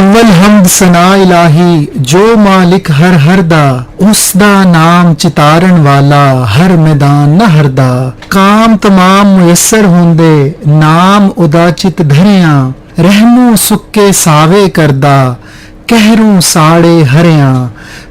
اول حمد ثنا الہی جو مالک ہر دا اس دا نام چتارن والا ہر میدان نہ ہردا کام تمام میسر ہوندے نام ادا چت دھریاں رحمو سکے ساوے کردا کہروں ساڑے ہریاں.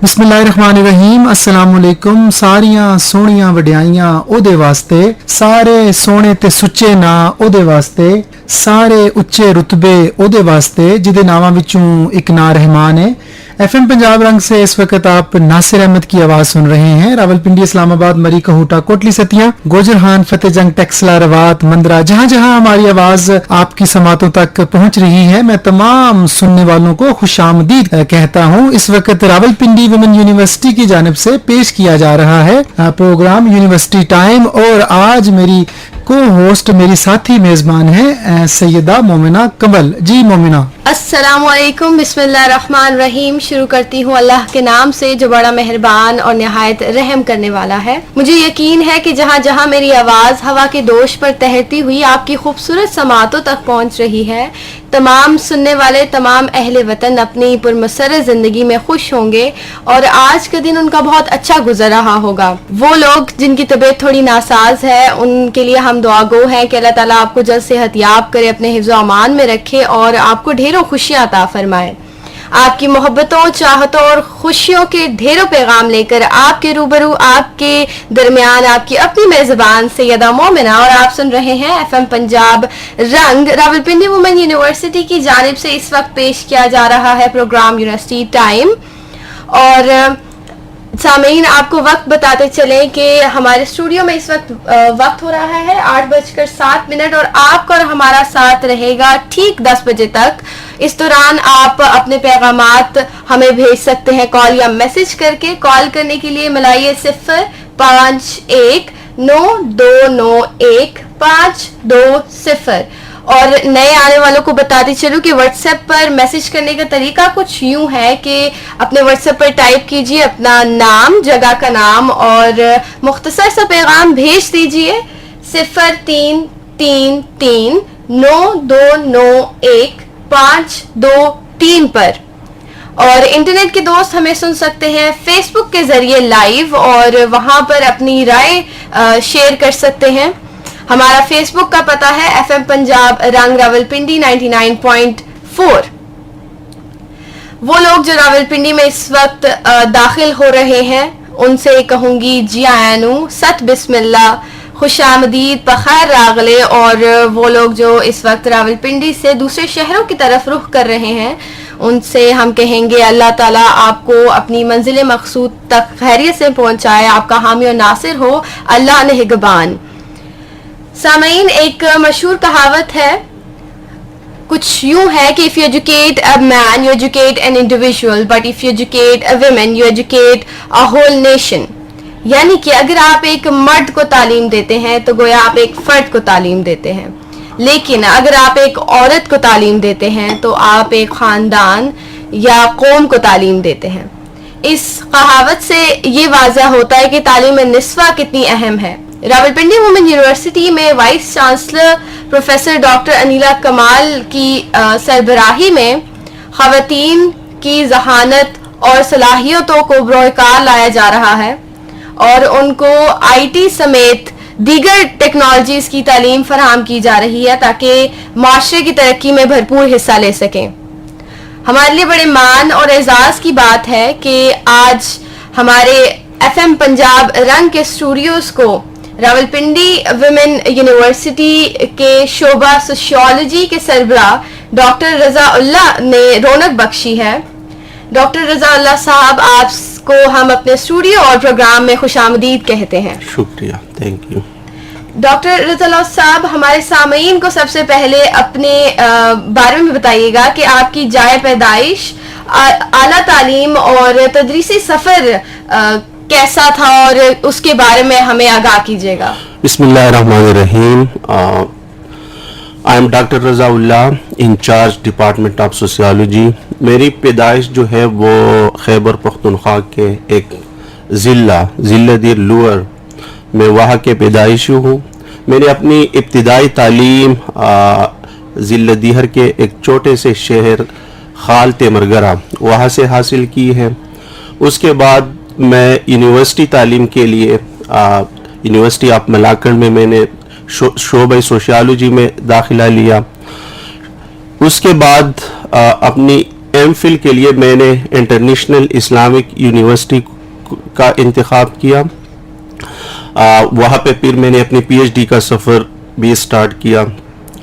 بسم اللہ الرحمن الرحیم. السلام علیکم. ساریاں سونیاں وڈیائیاں او دے واسطے, سارے سونے تے سچے نا او دے واسطے, سارے اچے رتبے او دے واسطے جدے ناواں وچوں ایک نا رحمان ہے. ایف ایم پنجاب رنگ سے اس وقت آپ ناصر احمد کی آواز سن رہے ہیں. راولپنڈی, اسلام آباد, مری, کہوٹا, کوٹلی ستیاں, گوجرہان, فتح جنگ, ٹیکسلا, روات, مندرہ, جہاں جہاں ہماری آواز آپ کی سماعتوں تک پہنچ رہی ہے, میں تمام سننے والوں کو خوش آمدید کہتا ہوں. اس وقت راولپنڈی ویمن یونیورسٹی کی جانب سے پیش کیا جا رہا ہے پروگرام یونیورسٹی ٹائم, اور آج میری کو ہوسٹ, میری ساتھی میزبان ہے سیدہ مومنہ کمل. جی مومنہ. السلام علیکم. بسم اللہ الرحمن الرحیم. شروع کرتی ہوں اللہ کے نام سے جو بڑا مہربان اور نہایت رحم کرنے والا ہے. مجھے یقین ہے کہ جہاں جہاں میری آواز ہوا کے دوش پر تہرتی ہوئی آپ کی خوبصورت سماعتوں تک پہنچ رہی ہے, تمام سننے والے, تمام اہل وطن اپنی پرمسرت زندگی میں خوش ہوں گے اور آج کا دن ان کا بہت اچھا گزر رہا ہوگا. وہ لوگ جن کی طبیعت تھوڑی ناساز ہے ان کے لیے ہم دعا گو ہیں کہ اللہ تعالیٰ آپ کو جلد صحت یاب کرے, اپنے حفظ و امان میں رکھے اور آپ کو ڈھیروں خوشیاں عطا فرمائے. آپ کی محبتوں, چاہتوں اور خوشیوں کے ڈھیروں پیغام لے کر آپ کے روبرو, آپ کے درمیان آپ کی اپنی میزبان سیدہ مومنہ, اور آپ سن رہے ہیں ایف ایم پنجاب رنگ. راولپنڈی وومن یونیورسٹی کی جانب سے اس وقت پیش کیا جا رہا ہے پروگرام یونیورسٹی ٹائم. اور سامعین, آپ کو وقت بتاتے چلیں کہ ہمارے اسٹوڈیو میں اس وقت ہو رہا ہے 8:07 اور آپ کا اور ہمارا ساتھ رہے گا ٹھیک 10 بجے تک. اس دوران آپ اپنے پیغامات ہمیں بھیج سکتے ہیں کال یا میسج کر کے. کال کرنے کے لیے ملائیے 05192915520, اور نئے آنے والوں کو بتاتی چلوں کہ واٹس ایپ پر میسج کرنے کا طریقہ کچھ یوں ہے کہ اپنے واٹس ایپ پر ٹائپ کیجئے اپنا نام, جگہ کا نام اور مختصر سا پیغام بھیج دیجئے 033392915523 پر. اور انٹرنیٹ کے دوست ہمیں سن سکتے ہیں فیس بک کے ذریعے لائیو, اور وہاں پر اپنی رائے شیئر کر سکتے ہیں. ہمارا فیس بک کا پتہ ہے ایف ایم پنجاب رنگ راولپنڈی 99.4. وہ لوگ جو راولپنڈی میں اس وقت داخل ہو رہے ہیں ان سے کہوں گی جی آئینو, ست بسم اللہ, خوش آمدید, بخیر راغلے. اور وہ لوگ جو اس وقت راولپنڈی سے دوسرے شہروں کی طرف رخ کر رہے ہیں ان سے ہم کہیں گے اللہ تعالیٰ آپ کو اپنی منزل مقصود تک خیریت سے پہنچائے, آپ کا حامی و ناصر ہو, اللہ نگہبان. سامعین, ایک مشہور کہاوت ہے, کچھ یوں ہے کہ if you educate a man you educate an individual, but if you educate a woman you educate a whole nation. یعنی کہ اگر آپ ایک مرد کو تعلیم دیتے ہیں تو گویا آپ ایک فرد کو تعلیم دیتے ہیں, لیکن اگر آپ ایک عورت کو تعلیم دیتے ہیں تو آپ ایک خاندان یا قوم کو تعلیم دیتے ہیں. اس کہاوت سے یہ واضح ہوتا ہے کہ تعلیم نسواں کتنی اہم ہے. راولپنڈی وومن یونیورسٹی میں vice chancellor professor doctor Aneela کمال کی سربراہی میں خواتین کی ذہانت اور صلاحیتوں کو بروئے کار لایا جا رہا ہے اور ان کو آئی ٹی سمیت دیگر ٹیکنالوجیز کی تعلیم فراہم کی جا رہی ہے تاکہ معاشرے کی ترقی میں بھرپور حصہ لے سکیں. ہمارے لیے بڑے مان اور اعزاز کی بات ہے کہ آج ہمارے ایف ایم پنجاب رنگ کے اسٹوڈیوز کو راولپنڈی ویمن یونیورسٹی کے شعبہ سوشیولوجی کے سربراہ ڈاکٹر رضا اللہ نے رونق بخشی ہے. ڈاکٹر رضا اللہ صاحب, آپ کو ہم اپنے اسٹوڈیو اور پروگرام میں خوش آمدید کہتے ہیں. شکریہ, تھینک یو. ڈاکٹر رضا اللہ صاحب, ہمارے سامعین کو سب سے پہلے اپنے بارے میں بتائیے گا کہ آپ کی جائے پیدائش, اعلیٰ تعلیم اور تدریسی سفر کیسا تھا اور اس کے بارے میں ہمیں آگاہ کیجیے گا. بسم اللہ الرحمن الرحیم. I am doctor Raza Ullah, incharge department of sociology. میری پیدائش جو ہے وہ خیبر پختونخوا کے ایک ضلع دیر لوور میں وہاں کے پیدائشی ہوں. میں نے اپنی ابتدائی تعلیم ضلع دیہر کے ایک چھوٹے سے شہر خال تیمرگرہ وہاں سے حاصل کی ہے. اس کے بعد میں یونیورسٹی تعلیم کے لیے یونیورسٹی آف ملاکڑ میں نے شعبہ سوشیالوجی میں داخلہ لیا. اس کے بعد اپنی ایم فل کے لیے میں نے انٹرنیشنل اسلامک یونیورسٹی کا انتخاب کیا. وہاں پہ پھر میں نے اپنی پی ایچ ڈی کا سفر بھی سٹارٹ کیا.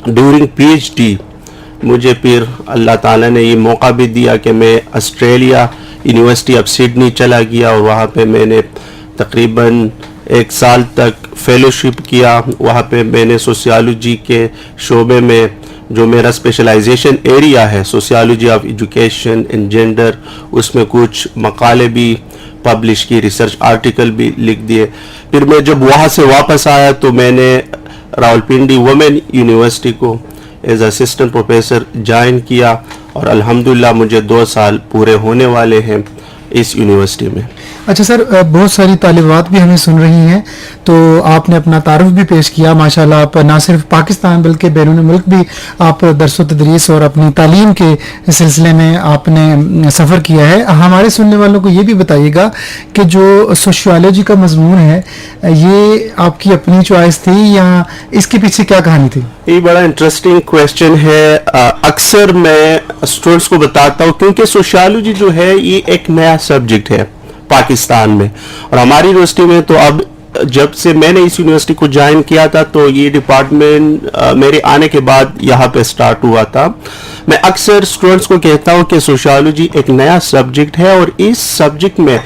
ڈیورنگ پی ایچ ڈی مجھے پھر اللہ تعالیٰ نے یہ موقع بھی دیا کہ میں آسٹریلیا یونیورسٹی آف سڈنی چلا گیا اور وہاں پہ میں نے تقریباً 1 سال تک فیلوشپ کیا. وہاں پہ میں نے سوسیالوجی کے شعبے میں جو میرا اسپیشلائزیشن ایریا ہے سوسیالوجی آف ایجوکیشن اینڈ جینڈر, اس میں کچھ مقالے بھی پبلش کی, ریسرچ آرٹیکل بھی لکھ دیے. پھر میں جب وہاں سے واپس آیا تو میں نے راولپنڈی وومن یونیورسٹی کو ایز اسسٹنٹ پروفیسر جوائن کیا اور الحمدللہ مجھے 2 سال پورے ہونے والے ہیں اس یونیورسٹی میں. اچھا سر, بہت ساری طالبات بھی ہمیں سن رہی ہیں, تو آپ نے اپنا تعارف بھی پیش کیا. ماشاءاللہ آپ نہ صرف پاکستان بلکہ بیرون ملک بھی آپ درس و تدریس اور اپنی تعلیم کے سلسلے میں آپ نے سفر کیا ہے. ہمارے سننے والوں کو یہ بھی بتائیے گا کہ جو سوشیالوجی کا مضمون ہے یہ آپ کی اپنی چوائس تھی یا اس کے پیچھے کیا کہانی تھی؟ یہ بڑا انٹرسٹنگ کویسچن ہے. اکثر میں اسٹوڈنٹس کو بتاتا ہوں کیونکہ سوشیالوجی جو ہے یہ ایک نیا سبجیکٹ ہے پاکستان میں اور ہماری یونیورسٹی میں. تو اب جب سے میں نے اس یونیورسٹی کو جوائن کیا تھا تو یہ ڈپارٹمنٹ میرے آنے کے بعد یہاں پہ سٹارٹ ہوا تھا. میں اکثر اسٹوڈنٹس کو کہتا ہوں کہ سوشیالوجی ایک نیا سبجیکٹ ہے اور اس سبجیکٹ میں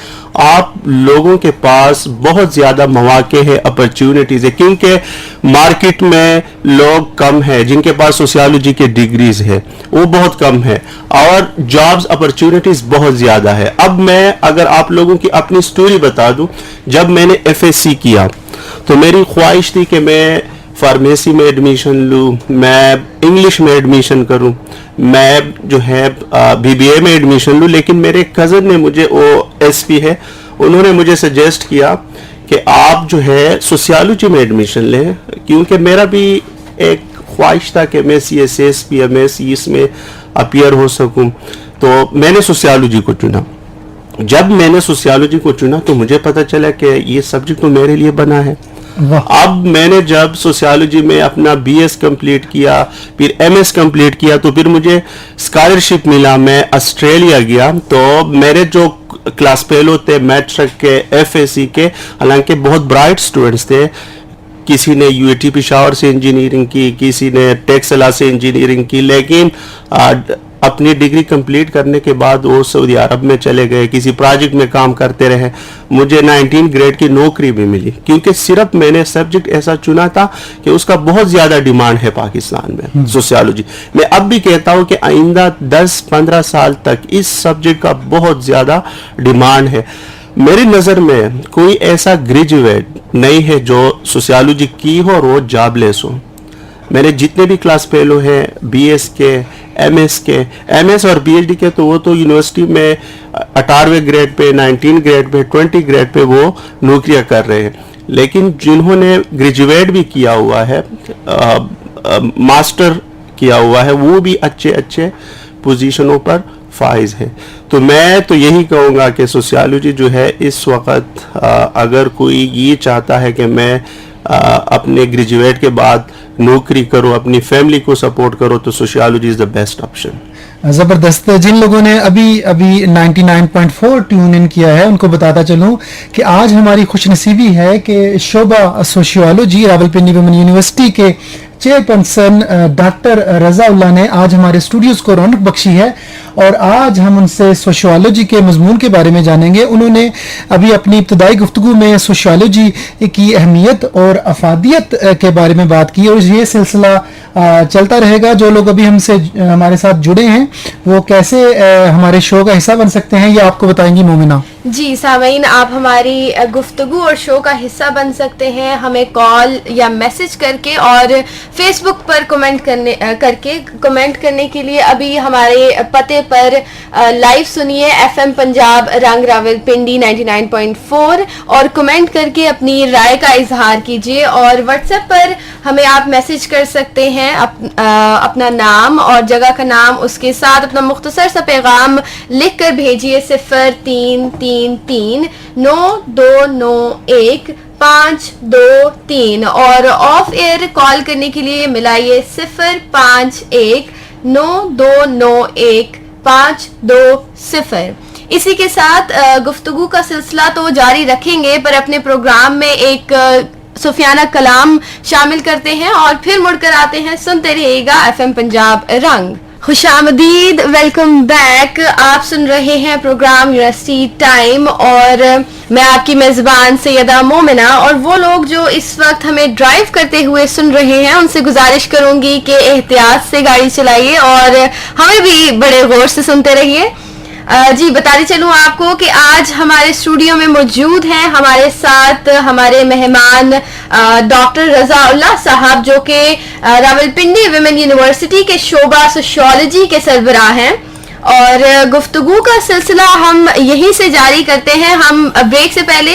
آپ لوگوں کے پاس بہت زیادہ مواقع ہے, اپرچونٹیز ہے, کیونکہ مارکیٹ میں لوگ کم ہیں جن کے پاس سوشیالوجی کے ڈگریز ہے, وہ بہت کم ہے اور جابز اپرچونٹیز بہت زیادہ ہے. اب میں اگر آپ لوگوں کی اپنی سٹوری بتا دوں, جب میں نے ایف ایس سی کیا تو میری خواہش تھی کہ میں فارمیسی میں ایڈمیشن لوں, میں انگلش میں ایڈمیشن کروں, میں جو ہے بی بی اے میں ایڈمیشن لوں. لیکن میرے کزن نے مجھے, وہ ایس پی ہے, انہوں نے مجھے سجیسٹ کیا کہ آپ جو ہے سوسیالوجی میں ایڈمیشن لیں, کیونکہ میرا بھی ایک خواہش تھا کہ میں C S S P M S اس میں اپیئر ہو سکوں. تو میں نے سوسیالوجی کو چنا. جب میں نے سوسیالوجی کو چنا تو مجھے پتہ چلا کہ یہ سبجیکٹ تو میرے لیے بنا ہے. اب میں نے جب سوسیالوجی میں اپنا بی ایس کمپلیٹ کیا, پھر ایم ایس کمپلیٹ کیا, تو پھر مجھے اسکالرشپ ملا, میں آسٹریلیا گیا. تو میرے جو کلاس فیلو تھے میٹرک کے, ایف اے سی کے, حالانکہ بہت برائٹ اسٹوڈنٹس تھے, کسی نے یو اے ٹی پشاور سے انجینئرنگ کی, کسی نے ٹیکسلا سے انجینئرنگ کی, لیکن اپنی ڈگری کمپلیٹ کرنے کے بعد وہ سعودی عرب میں چلے گئے, کسی پروجیکٹ میں کام کرتے رہے. مجھے 19 گریڈ کی نوکری بھی ملی, کیونکہ صرف میں نے سبجیکٹ ایسا چنا تھا کہ اس کا بہت زیادہ ڈیمانڈ ہے پاکستان میں سوسیالوجی. میں اب بھی کہتا ہوں کہ آئندہ 10-15 سال تک اس سبجیکٹ کا بہت زیادہ ڈیمانڈ ہے. میری نظر میں کوئی ایسا گریجویٹ نہیں ہے جو سوسیالوجی کی ہو اور وہ جاب لیس ہو. میں نے جتنے بھی کلاس فیلو ہیں بی ایس کے, ایم ایس کے, ایم ایس اور پی ایچ ڈی کے, تو وہ تو یونیورسٹی میں 18ویں گریڈ پہ, 19 گریڈ پہ, 20 گریڈ پہ وہ نوکریاں کر رہے ہیں. لیکن جنہوں نے گریجویٹ بھی کیا ہوا ہے, ماسٹر کیا ہوا ہے, وہ بھی اچھے پوزیشنوں پر فائز ہے. تو میں تو یہی کہوں گا کہ سوسیالوجی جو ہے اس وقت اگر کوئی یہ چاہتا ہے کہ میں اپنے گریجویٹ کے بعد نوکری کرو, اپنی فیملی کو سپورٹ کرو, تو sociology is the best option. زبردست. جن لوگوں نے ابھی 99.4 ٹیون ان کیا ہے ان کو بتاتا چلوں کہ آج ہماری خوش نصیبی ہے کہ شعبہ سوشیالوجی راولپنڈی ویمن یونیورسٹی کے چیئرپرسن ڈاکٹر رضا اللہ نے آج ہمارے اسٹوڈیوز کو رونق بخشی ہے, اور آج ہم ان سے سوشیالوجی کے مضمون کے بارے میں جانیں گے. انہوں نے ابھی اپنی ابتدائی گفتگو میں سوشیالوجی کی اہمیت اور افادیت کے بارے میں بات کی, اور یہ سلسلہ چلتا رہے گا. جو لوگ ابھی ہمارے ساتھ جڑے ہیں وہ کیسے ہمارے شو کا حصہ بن سکتے ہیں یہ آپ کو بتائیں گی مومنہ. جی سامعین، آپ ہماری گفتگو اور شو کا حصہ بن سکتے ہیں ہمیں کال یا میسج کر کے، اور فیس بک پر کمنٹ کرنے کے لیے ابھی ہمارے پتے پر لائیو سنیے FM پنجاب رنگ راولپنڈی 99.4 اور کمنٹ کر کے اپنی رائے کا اظہار کیجیے. اور واٹس ایپ پر ہمیں آپ میسج کر سکتے ہیں اپنا نام اور جگہ کا نام، اس کے ساتھ اپنا مختصر سا پیغام لکھ کر بھیجیے 03339291 اور آف ایئر کال کرنے کے لیے ملائیے 05192911520. اسی کے ساتھ گفتگو کا سلسلہ تو جاری رکھیں گے، پر اپنے پروگرام میں ایک صوفیانہ کلام شامل کرتے ہیں اور پھر مڑ کر آتے ہیں. سنتے رہیے گا FM پنجاب رنگ. خوش آمدید، ویلکم بیک. آپ سن رہے ہیں پروگرام یونیورسٹی ٹائم اور میں آپ کی میزبان سیدہ مومنہ. اور وہ لوگ جو اس وقت ہمیں ڈرائیو کرتے ہوئے سن رہے ہیں ان سے گزارش کروں گی کہ احتیاط سے گاڑی چلائیے اور ہمیں بھی بڑے غور سے سنتے رہیے. جی بتاتی چلوں آپ کو کہ آج ہمارے اسٹوڈیو میں موجود ہیں ہمارے ساتھ ہمارے مہمان ڈاکٹر رضا اللہ صاحب، جو کہ راولپنڈی ویمن یونیورسٹی کے شعبہ سوشیالوجی کے سربراہ ہیں. اور گفتگو کا سلسلہ ہم یہیں سے جاری کرتے ہیں. ہم بریک سے پہلے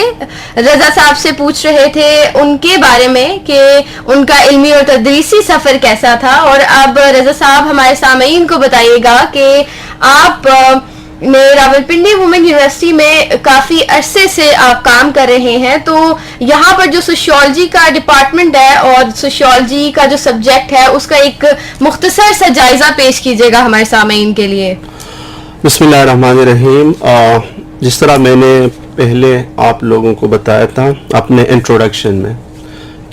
رضا صاحب سے پوچھ رہے تھے ان کے بارے میں کہ ان کا علمی اور تدریسی سفر کیسا تھا، اور اب رضا صاحب ہمارے سامعین کو بتائیے گا کہ آپ نے راولپنڈی وومن یونیورسٹی میں کافی عرصے سے آپ کام کر رہے ہیں، تو یہاں پر جو سوشیالوجی کا ڈپارٹمنٹ ہے اور سوشیالوجی کا جو سبجیکٹ ہے اس کا ایک مختصر سا جائزہ پیش کیجیے گا ہمارے سامعین کے لیے. بسم اللہ الرحمن الرحیم. جس طرح میں نے پہلے آپ لوگوں کو بتایا تھا اپنے انٹروڈکشن میں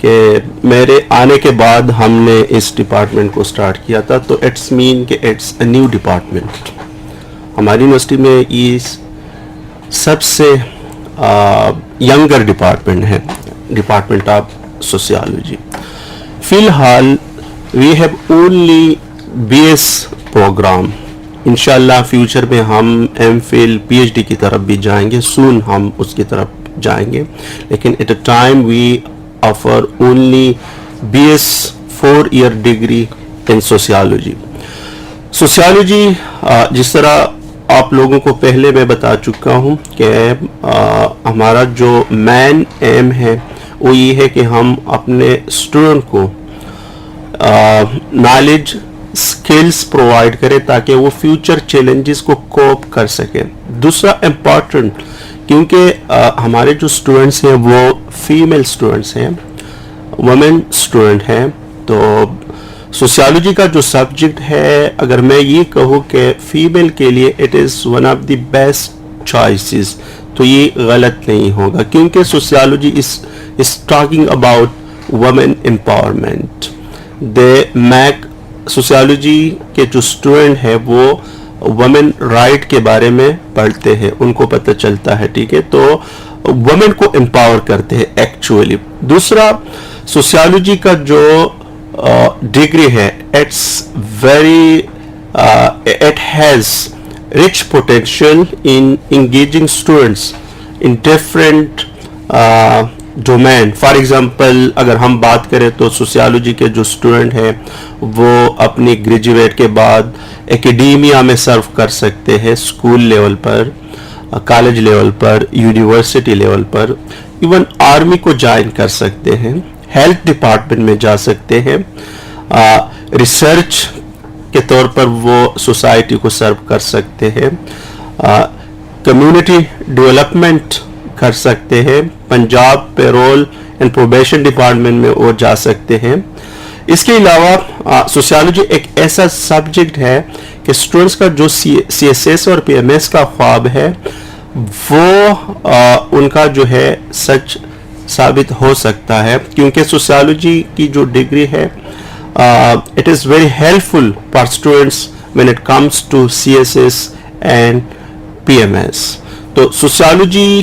کہ میرے آنے کے بعد ہم نے اس ڈپارٹمنٹ کو سٹارٹ کیا تھا، تو اٹس مین کہ اٹس اے نیو ڈپارٹمنٹ. ہماری یونیورسٹی میں یہ سب سے ینگر ڈپارٹمنٹ ہے، ڈپارٹمنٹ آف سوشیالوجی. فی الحال we have only BS programme. انشاءاللہ فیوچر میں ہم MPhil PhD کی طرف بھی جائیں گے، سون ہم اس کی طرف جائیں گے، لیکن at a time we offer only BS 4-year degree in sociology. Sociology جس طرح آپ لوگوں کو پہلے میں بتا چکا ہوں کہ ہمارا جو مین ایم ہے وہ یہ ہے کہ ہم اپنے اسٹوڈنٹ کو نالج اسکلز پرووائڈ کریں تاکہ وہ فیوچر چیلنجز کو کوپ کر سکیں. دوسرا امپورٹنٹ، کیونکہ ہمارے جو اسٹوڈنٹس ہیں وہ فیمیل اسٹوڈنٹس ہیں، وومن اسٹوڈنٹ ہیں، تو سوشیالوجی کا جو سبجیکٹ ہے اگر میں یہ کہوں کہ فیمیل کے لیے it is one of the best choices, تو یہ غلط نہیں ہوگا، کیونکہ sociology is talking about women empowerment. They make sociology کے جو اسٹوڈنٹ ہے وہ وومن رائٹ کے بارے میں پڑھتے ہیں، ان کو پتہ چلتا ہے، ٹھیک ہے، تو وومن کو امپاور کرتے ہیں ایکچولی. دوسرا، سوشیالوجی کا جو ڈگری ہے it's very it has rich potential in engaging students in different domain. For example, اگر ہم بات کریں تو سوشیالوجی کے جو اسٹوڈنٹ ہیں وہ اپنی گریجویٹ کے بعد ایکیڈیمیا میں سرو کر سکتے ہیں، اسکول لیول پر، کالج لیول پر، یونیورسٹی لیول پر، ایون آرمی کو جوائن کر سکتے ہیں، ہیلتھ ڈپارٹمنٹ میں جا سکتے ہیں، ریسرچ کے طور پر وہ سوسائٹی کو سرو کر سکتے ہیں، کمیونٹی ڈیولپمنٹ کر سکتے ہیں، Punjab payroll and probation department میں وہ جا سکتے ہیں. اس کے علاوہ سوشیالوجی ایک ایسا سبجیکٹ ہے کہ اسٹوڈنٹس کا جو CSS اور PMS کا خواب ہے وہ ان کا جو ہے سچ ثابت ہو سکتا ہے، کیونکہ سوشیالوجی کی جو ڈگری ہے it is very helpful for students when it comes to CSS and PMS. تو sociology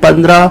15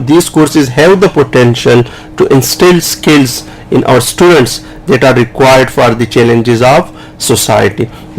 these courses have the potential to instill skills in our students that are required for the challenges of society.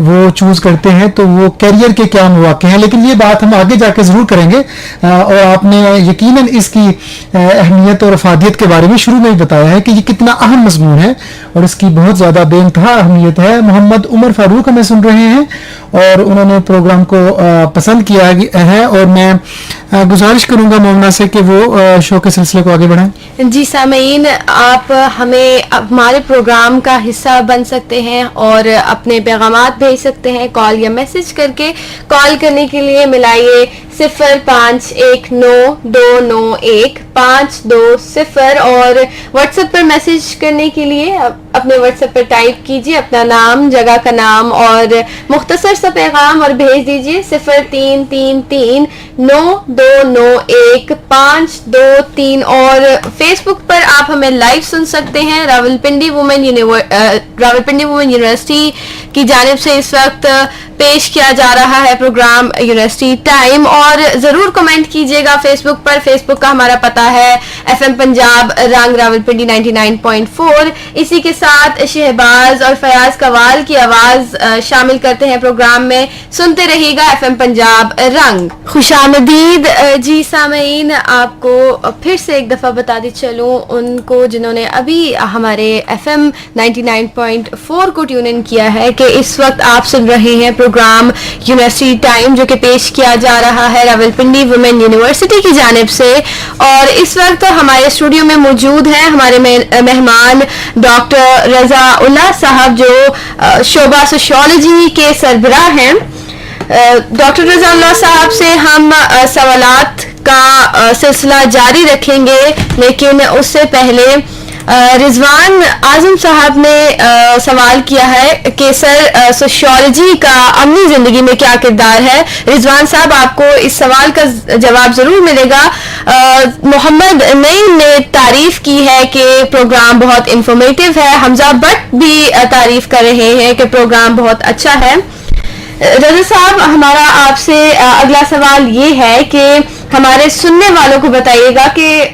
وہ choose کرتے ہیں تو وہ career کے کیا مواقع ہیں. لیکن یہ بات ہم آگے جا کے ضرور کریں گے, اور آپ نے یقیناً اس کی اہمیت اور افادیت کے بارے میں شروع میں ہی بتایا ہے کہ یہ کتنا اہم مضمون ہے اور اس کی بہت زیادہ بے انتہا اہمیت ہے. محمد عمر فاروق ہمیں سن رہے ہیں اور انہوں نے پروگرام کو پسند کیا ہے, اور میں گزارش کروں گا مومنہ سے کہ وہ شو کے سلسلے کو آگے بڑھائیں. جی سامعین, آپ ہمارے پروگرام کا حصہ بن سکتے ہیں اور اپنے پیغامات بھیج سکتے ہیں کال یا میسج کر کے. کال کرنے کے لیے ملائیے 0519915220 اور واٹس ایپ پر میسج کرنے کے لیے اپنے واٹس ایپ پر ٹائپ کیجیے اپنا نام, جگہ کا نام اور مختصر سا پیغام اور بھیج دیجیے 033392915223. اور فیس بک پر آپ ہمیں لائیو سن سکتے ہیں. راولپنڈی وومن یونیورسٹی کی جانب سے اس وقت پیش کیا جا رہا ہے پروگرام یونیورسٹی ٹائم, اور ضرور کمنٹ کیجیے گا فیس بک پر. فیس بک کا ہمارا پتہ ہے FM پنجاب رنگ راولپنڈی 99.4. اسی کے ساتھ شہباز اور فیاض قوال کی آواز شامل کرتے ہیں پروگرام میں. سنتے رہیے گا FM پنجاب رنگ. خوش آمدید. جی سامعین, آپ کو پھر سے ایک دفعہ بتاتی چلوں ان کو جنہوں نے ابھی ہمارے FM 99.4 کو ٹیون ان کیا ہے کہ اس وقت آپ سن رہے ہیں پروگرام یونیورسٹی ٹائم جو کہ پیش کیا جا رہا ہے راولپنڈی وومن یونیورسٹی کی جانب سے. اور اس وقت ہمارے اسٹوڈیو میں موجود ہیں ہمارے مہمان ڈاکٹر رضا اللہ صاحب جو شعبہ سوشیالوجی کے سربراہ ہیں. ڈاکٹر رضا اللہ صاحب سے ہم سوالات کا سلسلہ جاری رکھیں گے, لیکن اس سے پہلے رضوان اعظم صاحب نے سوال کیا ہے کہ سر سوشیالوجی کا عملی زندگی میں کیا کردار ہے. رضوان صاحب, آپ کو اس سوال کا جواب ضرور ملے گا. محمد نعیم نے تعریف کی ہے کہ پروگرام بہت انفارمیٹیو ہے. حمزہ بٹ بھی تعریف کر رہے ہیں کہ پروگرام بہت اچھا ہے. رضا صاحب, ہمارا آپ سے اگلا سوال یہ ہے کہ ہمارے سننے والوں کو بتائیے گا کہ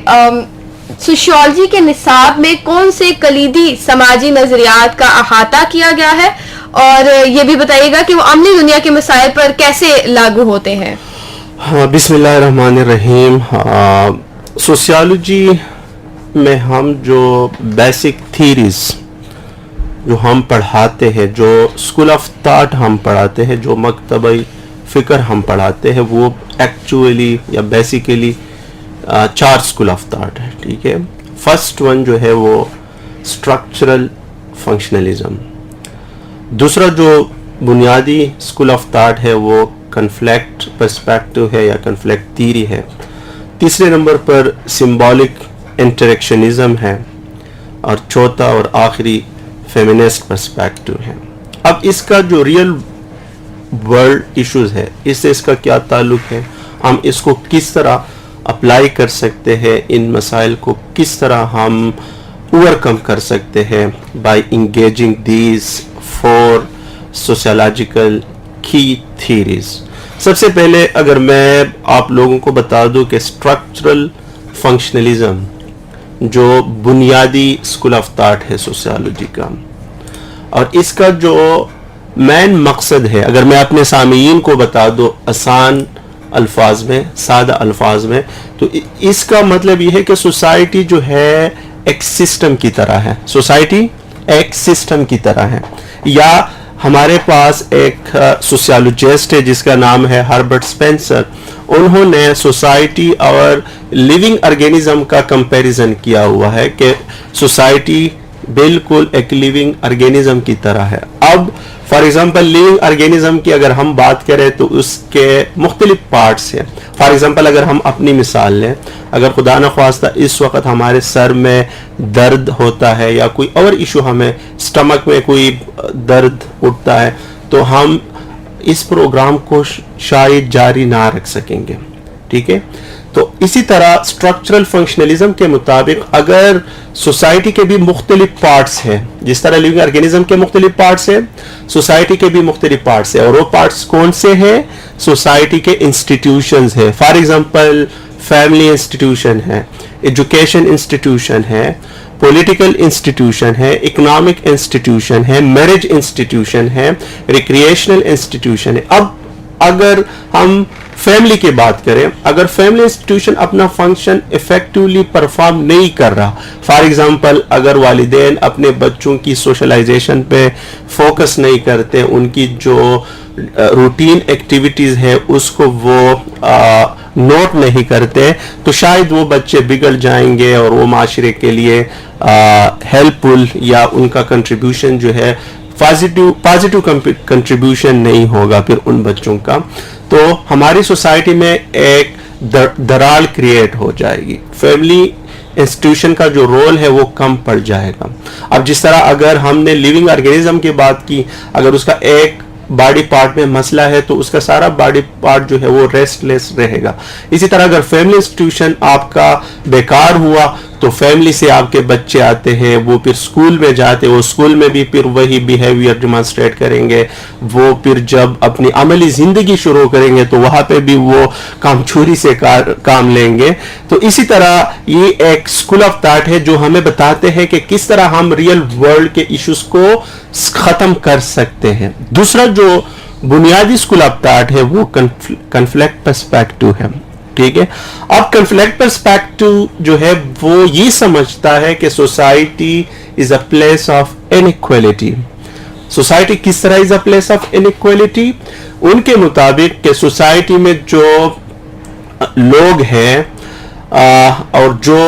سوشیالوجی کے نصاب میں کون سے کلیدی سماجی نظریات کا احاطہ کیا گیا ہے, اور یہ بھی بتائیے گا کہ وہ عملی دنیا کے مسائل پر کیسے لاگو ہوتے ہیں. بسم اللہ الرحمن الرحیم. سوشیالوجی میں ہم جو بیسک تھیریز جو ہم پڑھاتے ہیں, جو اسکول آف تھاٹ ہم پڑھاتے ہیں, جو مکتبہ فکر ہم پڑھاتے ہیں, وہ ایکچولی یا بیسیکلی 4 اسکول آف تھاٹ ہے. ٹھیک ہے. فرسٹ ون جو ہے وہ اسٹرکچرل فنکشنلزم. دوسرا جو بنیادی اسکول آف تھاٹ ہے وہ کنفلیکٹ پرسپیکٹو ہے یا کنفلیکٹ تھیری ہے. تیسرے نمبر پر سمبولک انٹریکشنزم ہے, اور چوتھا اور آخری فیمینسٹ پرسپیکٹو ہے. اب اس کا جو ریئل ورلڈ ایشوز ہے, اس سے اس کا کیا تعلق ہے, ہم اس کو کس طرح اپلائی کر سکتے ہیں, ان مسائل کو کس طرح ہم اوورکم کر سکتے ہیں بائی انگیجنگ دیز 4 سوشیولوجیکل کی تھیریز. سب سے پہلے اگر میں آپ لوگوں کو بتا دوں کہ اسٹرکچرل فنکشنلزم جو بنیادی اسکول آف تھاٹ ہے سوشیالوجی کا, اور اس کا جو مین مقصد ہے, اگر میں اپنے سامعین کو بتا دوں آسان الفاظ میں, سادہ الفاظ میں, تو اس کا مطلب یہ ہے کہ سوسائٹی جو ہے ایک سسٹم کی طرح ہے. سوسائٹی ایک سسٹم کی طرح ہے. یا ہمارے پاس ایک سوشیالوجسٹ ہے جس کا نام ہے ہربرٹ اسپینسر. انہوں نے سوسائٹی اور لیونگ آرگینزم کا کمپیریزن کیا ہوا ہے کہ سوسائٹی بالکل ایک لیونگ آرگینزم کی طرح ہے. اب فار ایگزامپل لیونگ آرگینزم کی اگر ہم بات کریں تو اس کے مختلف پارٹس ہیں. فار ایگزامپل اگر ہم اپنی مثال لیں, اگر خدا نخواستہ اس وقت ہمارے سر میں درد ہوتا ہے یا کوئی اور ایشو, ہمیں سٹمک میں کوئی درد اٹھتا ہے, تو ہم اس پروگرام کو شاید جاری نہ رکھ سکیں گے. ٹھیک ہے. تو اسی طرح اسٹرکچرل فنکشنلزم کے مطابق اگر سوسائٹی کے بھی مختلف پارٹس ہیں, جس طرح لیونگ آرگینزم کے مختلف پارٹس ہیں, سوسائٹی کے بھی مختلف پارٹس ہیں, اور وہ پارٹس کون سے ہیں؟ سوسائٹی کے انسٹیٹیوشنز ہیں. فار ایگزامپل فیملی انسٹیٹیوشن ہے, ایجوکیشن انسٹیٹیوشن ہے, پولیٹیکل انسٹیٹیوشن ہے, اکنامک انسٹیٹیوشن ہے, میرج انسٹیٹیوشن ہے, ریکریشنل انسٹیٹیوشن ہے. اب اگر ہم فیملی کی بات کریں, اگر فیملی انسٹیٹیوشن اپنا فنکشن افیکٹولی پرفارم نہیں کر رہا, فار ایگزامپل اگر والدین اپنے بچوں کی سوشلائزیشن پہ فوکس نہیں کرتے, ان کی جو روٹین ایکٹیویٹیز ہے اس کو وہ نوٹ نہیں کرتے, تو شاید وہ بچے بگڑ جائیں گے اور وہ معاشرے کے لیے ہیلپ فل یا ان کا کنٹریبیوشن جو ہے پازیٹیو کنٹریبیوشن نہیں ہوگا پھر ان بچوں کا. تو ہماری سوسائٹی میں ایک دراڑ کریٹ ہو جائے گی, فیملی انسٹیٹیوشن کا جو رول ہے وہ کم پڑ جائے گا. اب جس طرح اگر ہم نے لیونگ آرگینزم کی بات کی, اگر اس کا ایک باڈی پارٹ میں مسئلہ ہے تو اس کا سارا باڈی پارٹ جو ہے وہ ریسٹ لیس رہے گا. اسی طرح اگر فیملی انسٹیٹیوشن آپ کا بیکار ہوا تو فیملی سے آپ کے بچے آتے ہیں, وہ پھر اسکول میں جاتے, وہ اسکول میں بھی پھر وہی بیہیویئر ڈیمانسٹریٹ کریں گے, وہ پھر جب اپنی عملی زندگی شروع کریں گے تو وہاں پہ بھی وہ کام چوری سے کام لیں گے. تو اسی طرح یہ ایک اسکول آف تھاٹ ہے جو ہمیں بتاتے ہیں کہ کس طرح ہم ریئل ورلڈ کے ایشوز کو ختم کر سکتے ہیں. دوسرا جو بنیادی اسکول آف تھاٹ ہے وہ کنفلکٹ پرسپیکٹو ہے. ٹھیک ہے, اب کنفلکٹ پرسپیکٹو جو ہے وہ یہ سمجھتا ہے کہ society is a place of inequality. Society کس طرح از اے پلیس آف انیکویلٹی؟ ان کے مطابق کہ سوسائٹی میں جو لوگ ہیں اور جو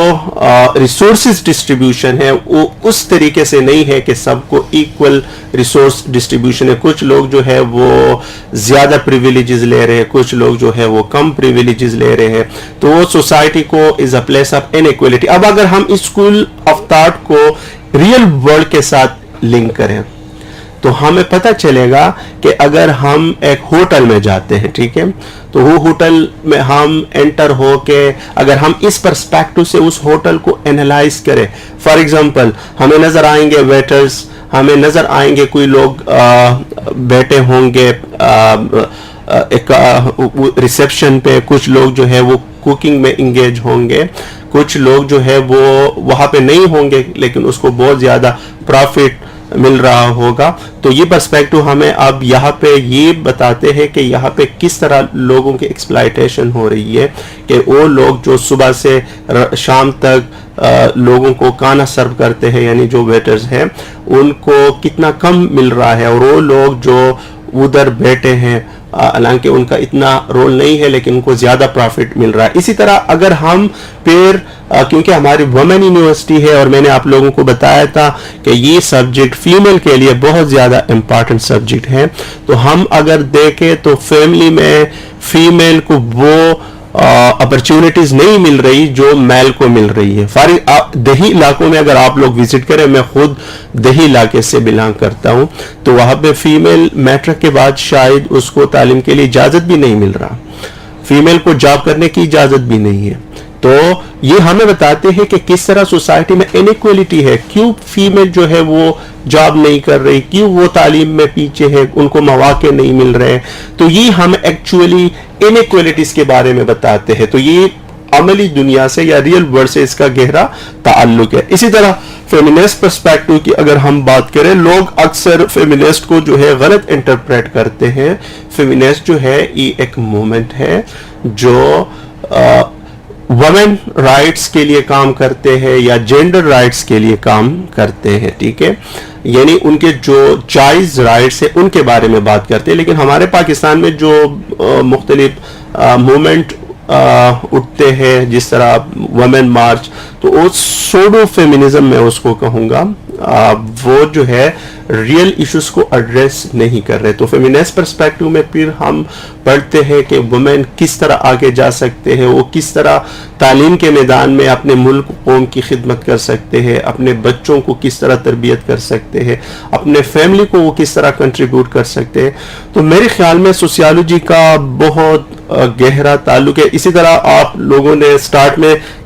ریسورسز ڈسٹریبیوشن ہے وہ اس طریقے سے نہیں ہے کہ سب کو ایکول ریسورس ڈسٹریبیوشن ہے. کچھ لوگ جو ہے وہ زیادہ پریویلیجز لے رہے ہیں, کچھ لوگ جو ہے وہ کم پریویلیجز لے رہے ہیں, تو وہ سوسائٹی کو از اے پلیس آف انیکویلٹی. اب اگر ہم اسکول آف تھاٹ کو ریئل ورلڈ کے ساتھ لنک کریں تو ہمیں پتہ چلے گا کہ اگر ہم ایک ہوٹل میں جاتے ہیں, ٹھیک ہے, تو وہ ہوٹل میں ہم انٹر ہو کے اگر ہم اس پرسپیکٹو سے اس ہوٹل کو انالائز کریں, فار ایگزامپل ہمیں نظر آئیں گے ویٹرز, ہمیں نظر آئیں گے کوئی لوگ بیٹھے ہوں گے ایک ریسیپشن پہ, کچھ لوگ جو ہے وہ کوکنگ میں انگیج ہوں گے, کچھ لوگ جو ہے وہ وہاں پہ نہیں ہوں گے لیکن اس کو بہت زیادہ پروفٹ مل رہا ہوگا. تو یہ پرسپیکٹو ہمیں اب یہاں پہ یہ بتاتے ہیں کہ یہاں پہ کس طرح لوگوں کی ایکسپلائٹیشن ہو رہی ہے, کہ وہ لوگ جو صبح سے شام تک لوگوں کو کھانا سرو کرتے ہیں, یعنی جو ویٹرز ہیں, ان کو کتنا کم مل رہا ہے, اور وہ لوگ جو ادھر بیٹھے ہیں حالانکہ ان کا اتنا رول نہیں ہے لیکن ان کو زیادہ پروفٹ مل رہا ہے. اسی طرح اگر ہم پھر کیونکہ ہماری وومن یونیورسٹی ہے اور میں نے آپ لوگوں کو بتایا تھا کہ یہ سبجیکٹ فیمیل کے لیے بہت زیادہ امپارٹنٹ سبجیکٹ ہے, تو ہم اگر دیکھیں تو فیملی میں فیمیل کو وہ اپرچونٹیز نہیں مل رہی جو میل کو مل رہی ہے. دیہی علاقوں میں اگر آپ لوگ وزٹ کریں, میں خود دیہی علاقے سے بلانگ کرتا ہوں, تو وہاں پہ فیمیل میٹرک کے بعد شاید اس کو تعلیم کے لیے اجازت بھی نہیں مل رہا, فیمیل کو جاب کرنے کی اجازت بھی نہیں ہے. تو یہ ہمیں بتاتے ہیں کہ کس طرح سوسائٹی میں انیکویلٹی ہے, کیوں فیمیل جو ہے وہ جاب نہیں کر رہی, کیوں وہ تعلیم میں پیچھے ہے, ان کو مواقع نہیں مل رہے. تو یہ ہم ایکچولی انیکویلٹیز کے بارے میں بتاتے ہیں. تو یہ عملی دنیا سے یا ریئل ورلڈ سے اس کا گہرا تعلق ہے. اسی طرح فیمینسٹ پرسپیکٹو کی اگر ہم بات کریں, لوگ اکثر فیمینسٹ کو جو ہے غلط انٹرپریٹ کرتے ہیں. فیمینسٹ جو ہے یہ ایک موومنٹ ہے جو وومن رائٹس کے لیے کام کرتے ہیں یا جینڈر رائٹس کے لیے کام کرتے ہیں, ٹھیک ہے, یعنی ان کے جو جائز رائٹس ہیں ان کے بارے میں بات کرتے ہیں. لیکن ہمارے پاکستان میں جو مختلف موومنٹ اٹھتے ہیں جس طرح وومن مارچ, تو وہ سوڈو فیمینزم میں اس کو کہوں گا, وہ جو ہے ریئل ایشوز کو ایڈریس نہیں کر رہے. تو فیمینسٹ پرسپیکٹو میں پھر ہم پڑھتے ہیں کہ وومن کس طرح آگے جا سکتے ہیں, وہ کس طرح تعلیم کے میدان میں اپنے ملک قوم کی خدمت کر سکتے ہیں, اپنے بچوں کو کس طرح تربیت کر سکتے ہیں, اپنے فیملی کو وہ کس طرح کنٹریبیوٹ کر سکتے ہیں. تو میرے خیال میں سوسیالوجی کا بہت گہرا تعلق ہے. اسی طرح آپ لوگوں نے سٹارٹ میں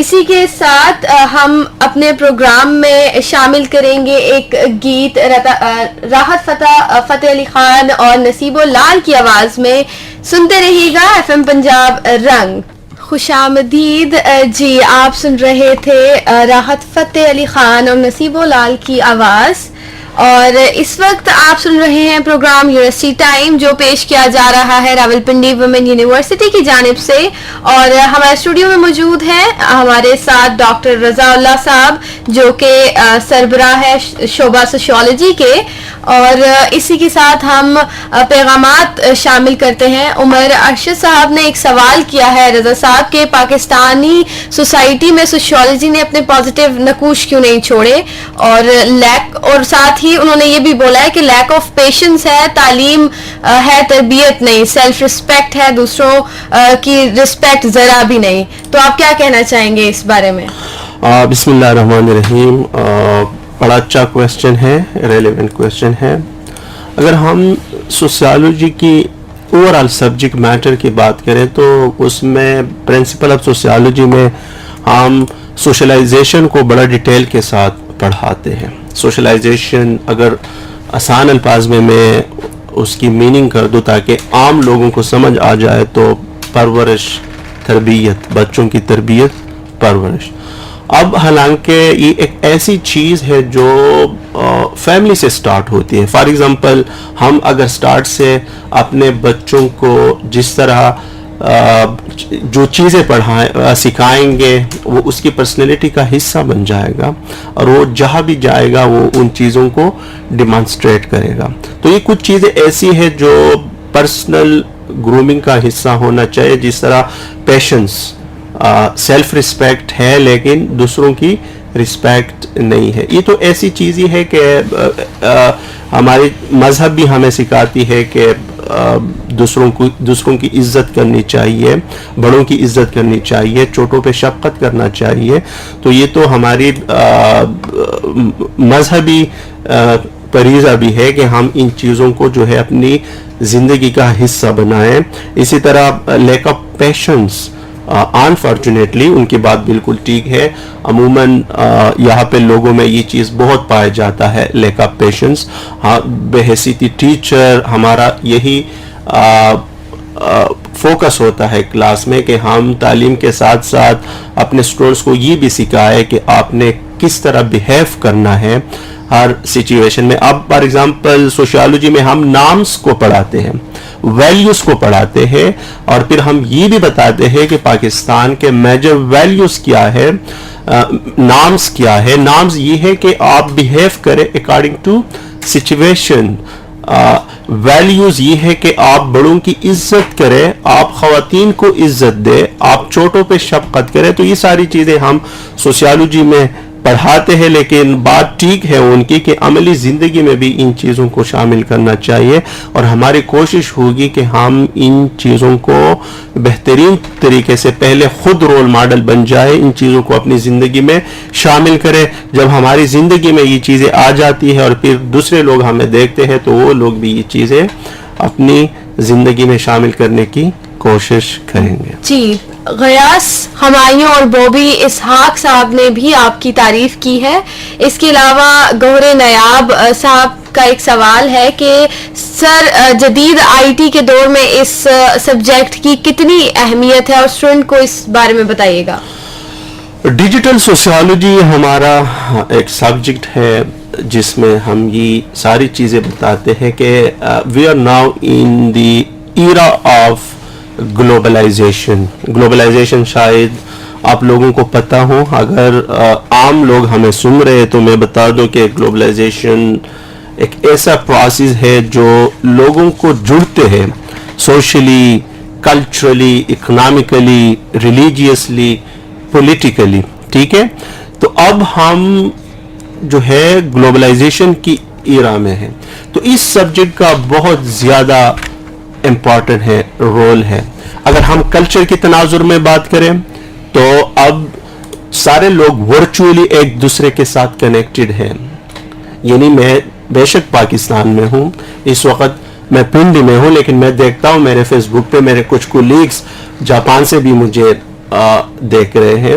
اسی کے ساتھ ہم اپنے پروگرام میں شامل کریں گے ایک گیت راحت فتح علی خان اور نصیب لال کی آواز میں. سنتے رہیے گا FM پنجاب رنگ. خوش آمدید جی. آپ سن رہے تھے راحت فتح علی خان اور نصیب لال کی آواز, اور اس وقت آپ سن رہے ہیں پروگرام یونیورسٹی ٹائم جو پیش کیا جا رہا ہے راولپنڈی ویمن یونیورسٹی کی جانب سے. اور ہمارے اسٹوڈیو میں موجود ہیں ہمارے ساتھ ڈاکٹر رضا اللہ صاحب جو کہ سربراہ ہے شعبہ سوشیالوجی کے, اور اسی کے ساتھ ہم پیغامات شامل کرتے ہیں. عمر ارشد صاحب نے ایک سوال کیا ہے رضا صاحب کہ پاکستانی سوسائٹی میں سوشیالوجی نے اپنے پازیٹیو نقوش کیوں نہیں چھوڑے, اور ساتھ ہی انہوں نے یہ بھی بولا ہے کہ لیک آف پیشنس ہے, تعلیم ہے, تربیت نہیں, سیلف رسپیکٹ ہے, دوسروں کی رسپیکٹ ذرا بھی نہیں. تو آپ کیا کہنا چاہیں گے اس بارے میں؟ بسم اللہ الرحمن الرحیم. بڑا اچھا کویسچن ہے, ریلیونٹ کویسچن ہے. اگر ہم سوسیالوجی کی اوور آل سبجیکٹ میٹر کی بات کریں تو اس میں پرنسپل آف سوسیالوجی میں ہم سوشلائزیشن کو بڑا ڈیٹیل کے ساتھ پڑھاتے ہیں. سوشلائزیشن اگر آسان الفاظ میں اس کی میننگ کر دوں تاکہ عام لوگوں کو سمجھ آ جائے تو پرورش, تربیت, بچوں کی تربیت, پرورش. اب حالانکہ یہ ایک ایسی چیز ہے جو فیملی سے سٹارٹ ہوتی ہے. فار ایگزامپل ہم اگر سٹارٹ سے اپنے بچوں کو جس طرح جو چیزیں سکھائیں گے وہ اس کی پرسنالٹی کا حصہ بن جائے گا, اور وہ جہاں بھی جائے گا وہ ان چیزوں کو ڈیمانسٹریٹ کرے گا. تو یہ کچھ چیزیں ایسی ہیں جو پرسنل گرومنگ کا حصہ ہونا چاہیے, جس طرح پیشنس, سیلف رسپیکٹ ہے لیکن دوسروں کی رسپیکٹ نہیں ہے. یہ تو ایسی چیز ہی ہے کہ ہماری مذہب بھی ہمیں سکھاتی ہے کہ دوسروں کی عزت کرنی چاہیے, بڑوں کی عزت کرنی چاہیے, چھوٹوں پہ شفقت کرنا چاہیے. تو یہ تو ہماری مذہبی فریضہ بھی ہے کہ ہم ان چیزوں کو جو ہے اپنی زندگی کا حصہ بنائیں. اسی طرح لیک آف پیشنس, انفارچونیٹلی ان کی بات بالکل ٹھیک ہے, عموماً یہاں پہ لوگوں میں یہ چیز بہت پایا جاتا ہے, لیک آف پیشنس. بحیثیت ٹیچر ہمارا یہی فوکس ہوتا ہے کلاس میں کہ ہم تعلیم کے ساتھ ساتھ اپنے اسٹوڈنٹس کو یہ بھی سکھائے کہ آپ نے کس طرح بیہیو کرنا ہے ہر سچویشن میں. اب فار ایگزامپل سوشیالوجی میں ہم نامس کو پڑھاتے ہیں, ویلیوز کو پڑھاتے ہیں, اور پھر ہم یہ بھی بتاتے ہیں کہ پاکستان کے میجر ویلیوز کیا ہے, نامس کیا ہے. نامس یہ ہے کہ آپ بیہیو کریں اکارڈنگ ٹو سچویشن. ویلیوز یہ ہے کہ آپ بڑوں کی عزت کریں, آپ خواتین کو عزت دیں, آپ چھوٹوں پہ شفقت کریں. تو یہ ساری چیزیں ہم سوشیالوجی میں پڑھاتے ہیں, لیکن بات ٹھیک ہے ان کی کہ عملی زندگی میں بھی ان چیزوں کو شامل کرنا چاہیے, اور ہماری کوشش ہوگی کہ ہم ان چیزوں کو بہترین طریقے سے پہلے خود رول ماڈل بن جائے, ان چیزوں کو اپنی زندگی میں شامل کرے. جب ہماری زندگی میں یہ چیزیں آ جاتی ہیں اور پھر دوسرے لوگ ہمیں دیکھتے ہیں تو وہ لوگ بھی یہ چیزیں اپنی زندگی میں شامل کرنے کی کوشش کریں گے. جی, غیاث ہمایوں اور بوبی اسحاق صاحب نے بھی آپ کی تعریف کی ہے. اس کے علاوہ گوہر نیاب صاحب کا ایک سوال ہے کہ سر جدید آئی ٹی کے دور میں اس سبجیکٹ کی کتنی اہمیت ہے, اور اسٹوڈنٹ کو اس بارے میں بتائیے گا. ڈیجیٹل سوشیالوجی ہمارا ایک سبجیکٹ ہے جس میں ہم یہ ساری چیزیں بتاتے ہیں کہ we are now in the era of globalization شاید آپ لوگوں کو پتہ ہو, اگر عام لوگ ہمیں سن رہے تو میں بتا دوں کہ گلوبلائزیشن ایک ایسا پروسیس ہے جو لوگوں کو جڑتے ہیں socially, culturally, economically, religiously, politically. ٹھیک ہے, تو اب ہم جو ہے گلوبلائزیشن کی ایرا میں ہیں, تو اس سبجیکٹ کا بہت زیادہ امپورٹنٹ ہے, رول ہے. اگر ہم کلچر کی تناظر میں بات کریں تو اب سارے لوگ ورچولی ایک دوسرے کے ساتھ کنیکٹڈ ہیں. یعنی میں بے شک پاکستان میں ہوں, اس وقت میں پنڈی میں ہوں, لیکن میں دیکھتا ہوں میرے فیس بک پہ میرے کچھ کولیگز جاپان سے بھی مجھے دیکھ رہے ہیں.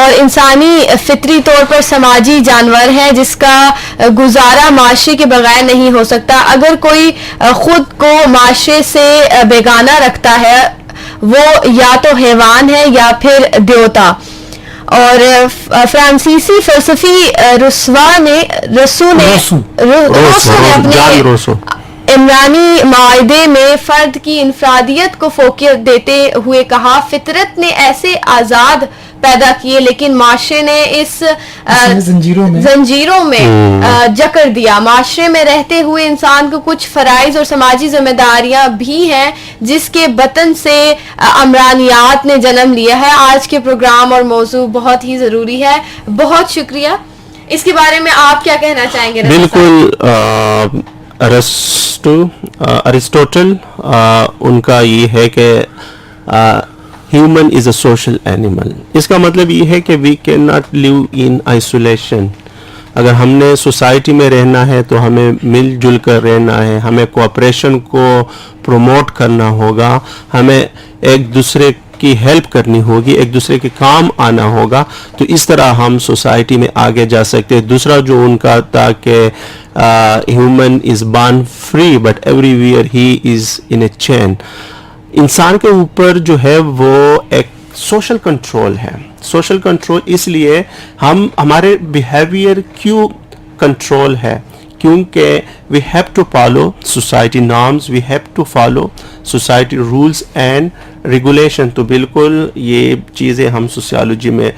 اور انسانی فطری طور پر سماجی جانور ہے جس کا گزارا معاشرے کے بغیر نہیں ہو سکتا. اگر کوئی خود کو معاشرے سے بیگانہ رکھتا ہے وہ یا تو حیوان ہے یا پھر دیوتا. اور فرانسیسی فلسفی روسو نے اپنے عمرانی معاہدے میں فرد کی انفرادیت کو فوقیت دیتے ہوئے کہا فطرت نے ایسے آزاد پیدا کیے لیکن معاشرے نے اس زنجیروں میں جکڑ دیا. معاشرے میں رہتے ہوئے انسان کو کچھ فرائض اور سماجی ذمہ داریاں بھی ہیں جس کے بطن سے عمرانیات نے جنم لیا ہے. آج کے پروگرام اور موضوع بہت ہی ضروری ہے. بہت شکریہ. اس کے بارے میں آپ کیا کہنا چاہیں گے؟ بالکل ارسطوٹل ان کا یہ ہے کہ human is a social animal. اس کا مطلب یہ ہے کہ we can not live in isolation. اگر ہم نے سوسائٹی میں رہنا ہے تو ہمیں مل جل کر رہنا ہے, ہمیں کوآپریشن کو پروموٹ کرنا ہوگا, ہمیں ایک دوسرے کی ہیلپ کرنی ہوگی, ایک دوسرے کے کام آنا ہوگا. تو اس طرح ہم سوسائٹی میں آگے جا سکتے. دوسرا جو ان کا تھا کہ human is born free but everywhere he is in a chain. انسان کے اوپر جو ہے وہ ایک سوشل کنٹرول ہے. سوشل کنٹرول اس لیے ہمارے بیہیویئر کیوں کنٹرول ہے کیونکہ we have to follow society norms, we have to follow society rules and regulation. تو بالکل یہ چیزیں ہم سوسیالوجی میں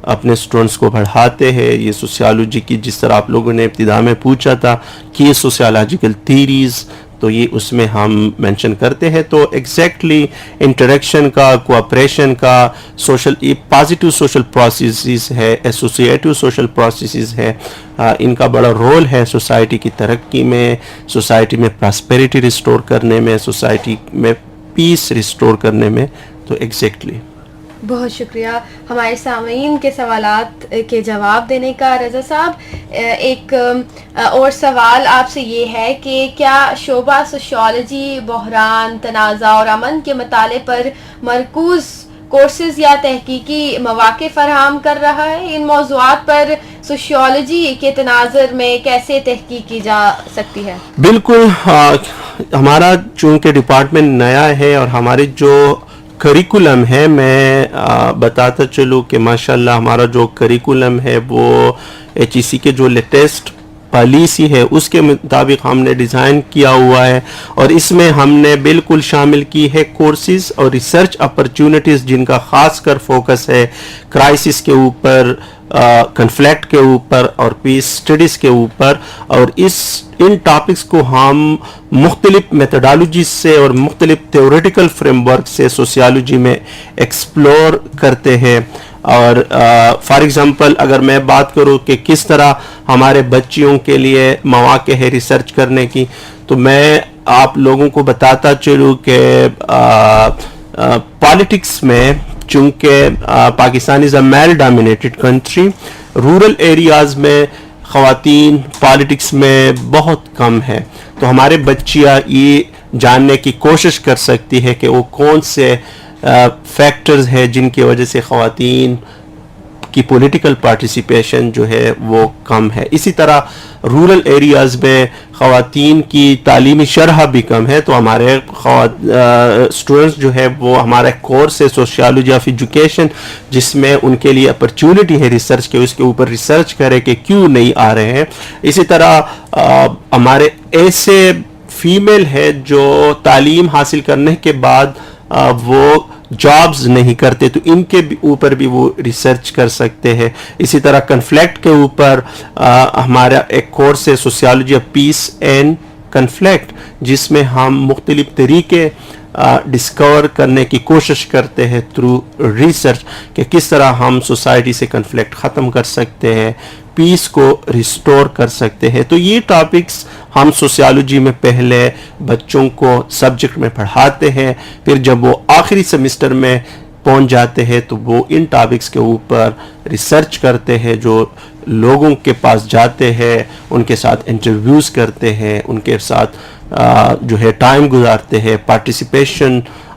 اپنے اسٹوڈنٹس کو پڑھاتے ہیں. یہ سوسیالوجی کی جس طرح آپ لوگوں نے ابتدا میں پوچھا تھا کہ یہ سوسیالوجیکل تھیریز تو یہ اس میں ہم مینشن کرتے ہیں. تو ایگزیکٹلی انٹریکشن کا, کوآپریشن کا, سوشل پازیٹیو سوشل پروسیسز ہے, ایسوسیٹیو سوشل پروسیسز ہے, ان کا بڑا رول ہے سوسائٹی کی ترقی میں, سوسائٹی میں پراسپیرٹی ریسٹور کرنے میں, سوسائٹی میں پیس ریسٹور کرنے میں. تو ایگزیکٹلی بہت شکریہ ہمارے سامعین کے سوالات کے جواب دینے کا. رضا صاحب, ایک اور سوال آپ سے یہ ہے کہ کیا شعبہ سوشیالوجی بحران, تنازع اور امن کے مطالعے پر مرکوز کورسز یا تحقیقی مواقع فراہم کر رہا ہے؟ ان موضوعات پر سوشیالوجی کے تناظر میں کیسے تحقیق کی جا سکتی ہے؟ بالکل, ہمارا چونکہ ڈپارٹمنٹ نیا ہے اور ہمارے جو کریکولم ہے, میں بتاتا چلوں کہ ماشاءاللہ ہمارا جو کریکولم ہے وہ HEC کے جو لیٹسٹ پالیسی ہے اس کے مطابق ہم نے ڈیزائن کیا ہوا ہے. اور اس میں ہم نے بالکل شامل کی ہے کورسز اور ریسرچ اپرچونٹیز جن کا خاص کر فوکس ہے کرائسس کے اوپر, کنفلکٹ کے اوپر اور پیس اسٹڈیز کے اوپر. اور ان ٹاپکس کو ہم مختلف میتھڈالوجیز سے اور مختلف تھیوریٹیکل فریم ورک سے سوسیالوجی میں ایکسپلور کرتے ہیں. اور فار ایگزامپل اگر میں بات کروں کہ کس طرح ہمارے بچیوں کے لیے مواقع ہے ریسرچ کرنے کی, تو میں آپ لوگوں کو بتاتا چلوں کہ پالیٹکس میں چونکہ Pakistan is a male dominated country, rural areas میں خواتین پالیٹکس میں بہت کم ہے. تو ہمارے بچیاں یہ جاننے کی کوشش کر سکتی ہے کہ وہ کون سے فیکٹرز ہیں جن کی وجہ سے خواتین کی پولیٹیکل پارٹیسپیشن جو ہے وہ کم ہے. اسی طرح رورل ایریاز میں خواتین کی تعلیمی شرح بھی کم ہے. تو ہمارے اسٹوڈنٹس جو ہے وہ ہمارا کورس ہے سوشیالوجی آف ایجوکیشن جس میں ان کے لیے اپرچونٹی ہے ریسرچ کے, اس کے اوپر ریسرچ کرے کہ کیوں نہیں آ رہے ہیں. اسی طرح ہمارے ایسے فیمیل ہے جو تعلیم حاصل کرنے کے بعد وہ جابز نہیں کرتے, تو ان کے اوپر بھی وہ ریسرچ کر سکتے ہیں. اسی طرح کنفلکٹ کے اوپر ہمارا ایک کورس ہے سوسیالوجی آف پیس اینڈ کنفلکٹ جس میں ہم مختلف طریقے ڈسکور کرنے کی کوشش کرتے ہیں تھرو ریسرچ کہ کس طرح ہم سوسائٹی سے کنفلکٹ ختم کر سکتے ہیں, پیس کو ریسٹور کر سکتے ہیں. تو یہ ٹاپکس ہم سوسیالوجی میں پہلے بچوں کو سبجیکٹ میں پڑھاتے ہیں, پھر جب وہ آخری سیمسٹر میں پہنچ جاتے ہیں تو وہ ان ٹاپکس کے اوپر ریسرچ کرتے ہیں, جو لوگوں کے پاس جاتے ہیں, ان کے ساتھ انٹرویوز کرتے ہیں, ان کے ساتھ جو ہے ٹائم گزارتے ہیں, پارٹیسپیشن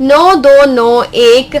9291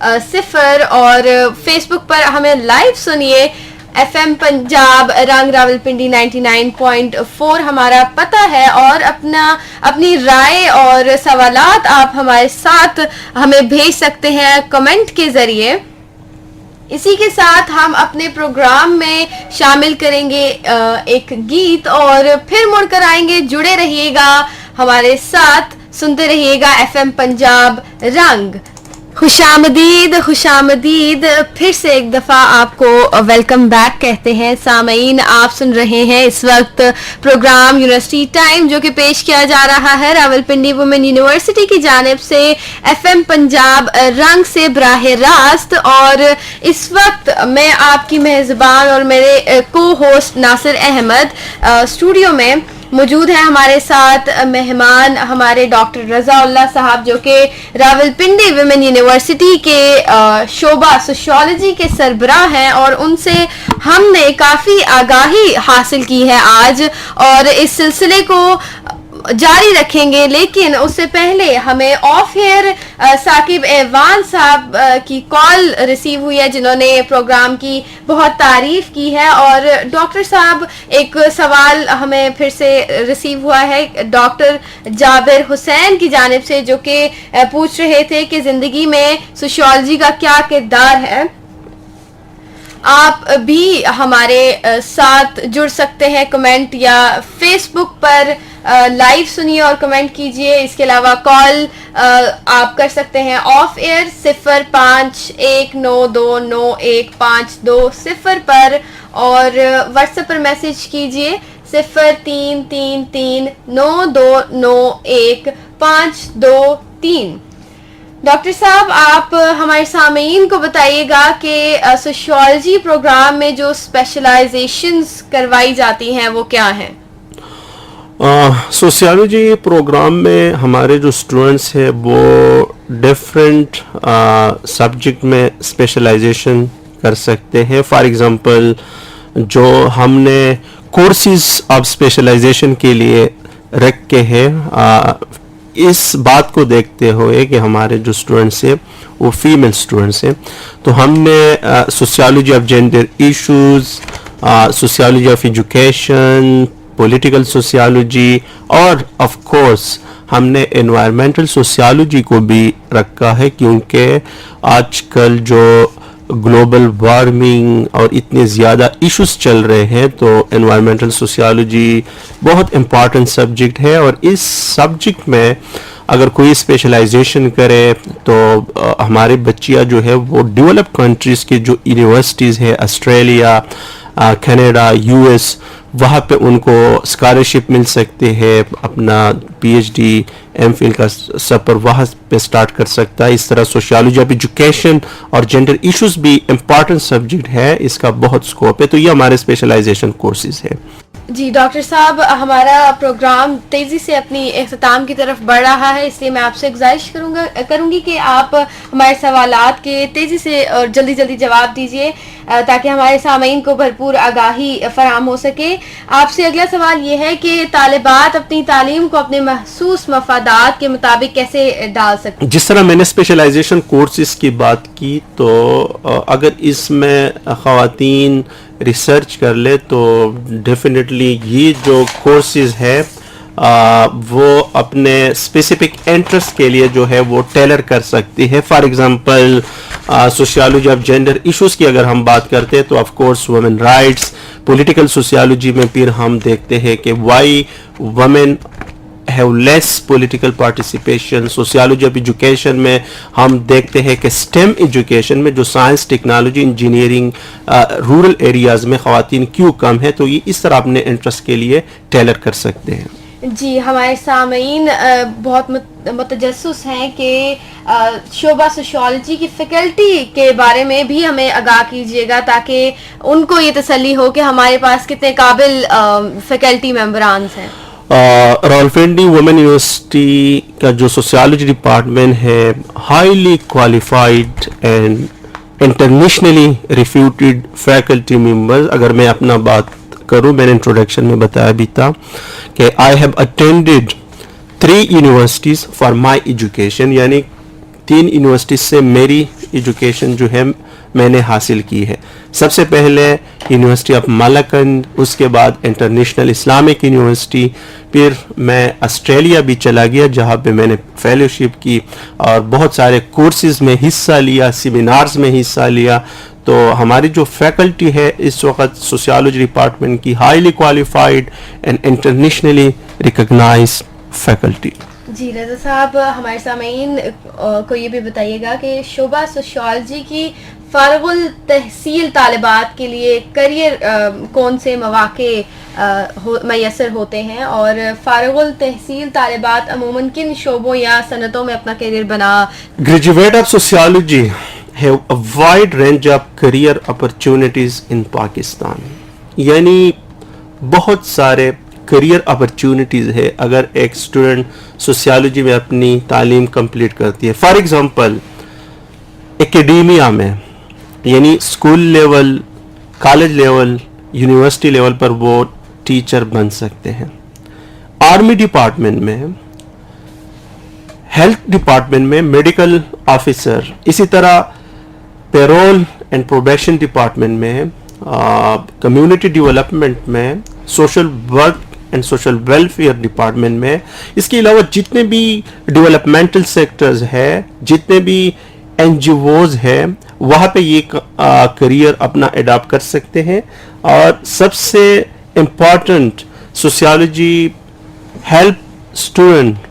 0 اور فیس بک پر ہمیں لائیو سنیے. FM پنجاب رنگ راولپنڈی 99.4 ہمارا پتہ ہے, اور اپنی رائے اور سوالات آپ ہمارے ساتھ ہمیں بھیج سکتے ہیں کمنٹ کے ذریعے. اسی کے ساتھ ہم اپنے پروگرام میں شامل کریں گے ایک گیت, اور پھر مڑ کر آئیں گے. جڑے رہیے گا ہمارے ساتھ, سنتے رہیے گا FM پنجاب رنگ. خوش آمدید پھر سے ایک دفعہ آپ کو ویلکم بیک کہتے ہیں سامعین. آپ سن رہے ہیں اس وقت پروگرام یونیورسٹی ٹائم, جو کہ پیش کیا جا رہا ہے راولپنڈی وومن یونیورسٹی کی جانب سے FM پنجاب رنگ سے براہ راست. اور اس وقت میں آپ کی میزبان اور میرے کو ہوسٹ ناصر احمد اسٹوڈیو میں موجود ہیں. ہمارے ساتھ مہمان ہمارے ڈاکٹر رضا اللہ صاحب, جو کہ راولپنڈی ویمن یونیورسٹی کے شعبہ سوشیالوجی کے سربراہ ہیں, اور ان سے ہم نے کافی آگاہی حاصل کی ہے آج, اور اس سلسلے کو جاری رکھیں گے. لیکن اس سے پہلے ہمیں آف ایئر ثاقب ایوان صاحب کی کال ریسیو ہوئی ہے, جنہوں نے پروگرام کی بہت تعریف کی ہے. اور ڈاکٹر صاحب ایک سوال ہمیں پھر سے ریسیو ہوا ہے ڈاکٹر جابر حسین کی جانب سے, جو کہ پوچھ رہے تھے کہ زندگی میں سوشیالوجی کا کیا کردار ہے. آپ بھی ہمارے ساتھ جڑ سکتے ہیں کمنٹ یا فیس بک پر لائیو سنیے اور کمنٹ کیجئے. اس کے علاوہ کال آپ کر سکتے ہیں آف ایئر 0519299150 پر, اور واٹس ایپ پر میسج کیجئے 0333929152 ڈاکٹر صاحب, آپ ہمارے سامعین کو بتائیے گا کہ سوشیالوجی پروگرام میں جو اسپیشلائزیشنز کروائی جاتی ہیں وہ کیا ہیں؟ سوشیالوجی پروگرام میں ہمارے جو اسٹوڈنٹس ہیں وہ ڈفرینٹ سبجیکٹ میں اسپیشلائزیشن کر سکتے ہیں. فار ایگزامپل جو ہم نے کورسز آف اسپیشلائزیشن کے لیے رکھے ہیں, اس بات کو دیکھتے ہوئے کہ ہمارے جو اسٹوڈنٹس ہیں وہ فیمیل اسٹوڈنٹس ہیں, تو ہم نے sociology of gender issues, sociology of education, political sociology, اور آف کورس ہم نے انوائرمنٹل سوشیالوجی کو بھی رکھا ہے, کیونکہ آج کل جو گلوبل وارمنگ اور اتنے زیادہ ایشوز چل رہے ہیں, تو انوائرمنٹل سوشیالوجی بہت امپارٹنٹ سبجیکٹ ہے. اور اس سبجیکٹ میں اگر کوئی اسپیشلائزیشن کرے تو ہمارے بچیاں جو ہے وہ ڈیولپ کنٹریز کی جو یونیورسٹیز ہے, آسٹریلیا, کینیڈا, US, وہاں پہ ان کو اسکالرشپ مل سکتے ہیں, اپنا PhD MPhil کا سفر وہاں پہ سٹارٹ کر سکتا ہے. اس طرح سوشیالوجی آف ایجوکیشن اور جینڈر ایشوز بھی امپارٹنٹ سبجیکٹ ہے, اس کا بہت اسکوپ ہے. تو یہ ہمارے اسپیشلائزیشن کورسز ہے. جی ڈاکٹر صاحب, ہمارا پروگرام تیزی سے اپنی اختتام کی طرف بڑھ رہا ہے, اس لیے میں آپ سے گزارش کروں گی کہ آپ ہمارے سوالات کے تیزی سے اور جلدی جواب دیجیے, تاکہ ہمارے سامعین کو بھرپور آگاہی فراہم ہو سکے. آپ سے اگلا سوال یہ ہے کہ طالبات اپنی تعلیم کو اپنے محسوس مفادات کے مطابق کیسے ڈال سکتے ہیں؟ جس طرح میں نے اسپیشلائزیشن کورسز کی بات کی, تو اگر اس میں خواتین ریسرچ کر لے تو ڈیفینیٹلی یہ جو کورسز ہے وہ اپنے اسپیسیفک انٹرسٹ کے لیے جو ہے وہ ٹیلر کر سکتی ہے. For example sociology of gender issues کی اگر ہم بات کرتے ہیں تو of course women rights. Political sociology میں پھر ہم دیکھتے ہیں کہ why women have less political participation. Sociology of education میں ہم دیکھتے ہیں کہ STEM ایجوکیشن میں جو science, technology, engineering, rural areas میں خواتین کیوں کم ہے, تو یہ اس طرح اپنے انٹرسٹ کے لیے ٹیلر کر سکتے ہیں. جی, ہمارے سامعین بہت متجسس ہیں کہ شعبہ سوشیالوجی کی فیکلٹی کے بارے میں بھی ہمیں آگاہ کیجیے گا, تاکہ ان کو یہ تسلی ہو کہ ہمارے پاس کتنے قابل فیکلٹی ممبرانز ہیں. راولپنڈی وومن یونیورسٹی کا جو سوشیالوجی ڈپارٹمنٹ ہے highly qualified and internationally reputed faculty members. اگر میں اپنا بات کروں, میں نے انٹروڈکشن میں بتایا بھی تھا کہ I have attended 3 universities for my education, یعنی 3 یونیورسٹیز سے میری ایجوکیشن جو ہے میں نے حاصل کی ہے. سب سے پہلے یونیورسٹی آف ملاکنڈ, اس کے بعد انٹرنیشنل اسلامک یونیورسٹی, پھر میں آسٹریلیا بھی چلا گیا جہاں پہ میں نے فیلوشپ کی اور بہت سارے کورسز میں حصہ لیا, سیمینارز میں حصہ لیا. تو ہماری جو فیکلٹی ہے اس وقت سوشیالوجی ڈپارٹمنٹ کی highly qualified and internationally recognized faculty. جی رضا صاحب, ہمارے سامعین کو یہ بھی بتائیے گا کہ شعبہ سوشیالوجی کی فارغ التحصیل طالبات کے لیے کریئر کون سے مواقع میسر ہوتے ہیں, اور فارغ التحصیل طالبات عموماً کن شعبوں یا صنعتوں میں اپنا کیریئر بنا. Graduate of sociology have a wide range of career opportunities in Pakistan. یعنی بہت سارے کریئر اپرچونیٹیز ہے اگر ایک اسٹوڈنٹ سوشیالوجی میں اپنی تعلیم کمپلیٹ کرتی ہے. فار ایگزامپل اکیڈیمیا میں, یعنی school level, college level, university level پر وہ ٹیچر بن سکتے ہیں. آرمی ڈپارٹمنٹ میں, ہیلتھ ڈپارٹمنٹ میں میڈیکل آفیسر, اسی طرح پیرول اینڈ پروبیشن ڈپارٹمنٹ میں, کمیونٹی ڈیولپمنٹ میں, social work and social welfare department میں. اس کے علاوہ جتنے بھی ڈیولپمنٹل سیکٹرز ہے, جتنے بھی این جی اوز ہے, وہاں پہ یہ کریئر اپنا اڈاپٹ کر سکتے ہیں. اور سب سے important, sociology help student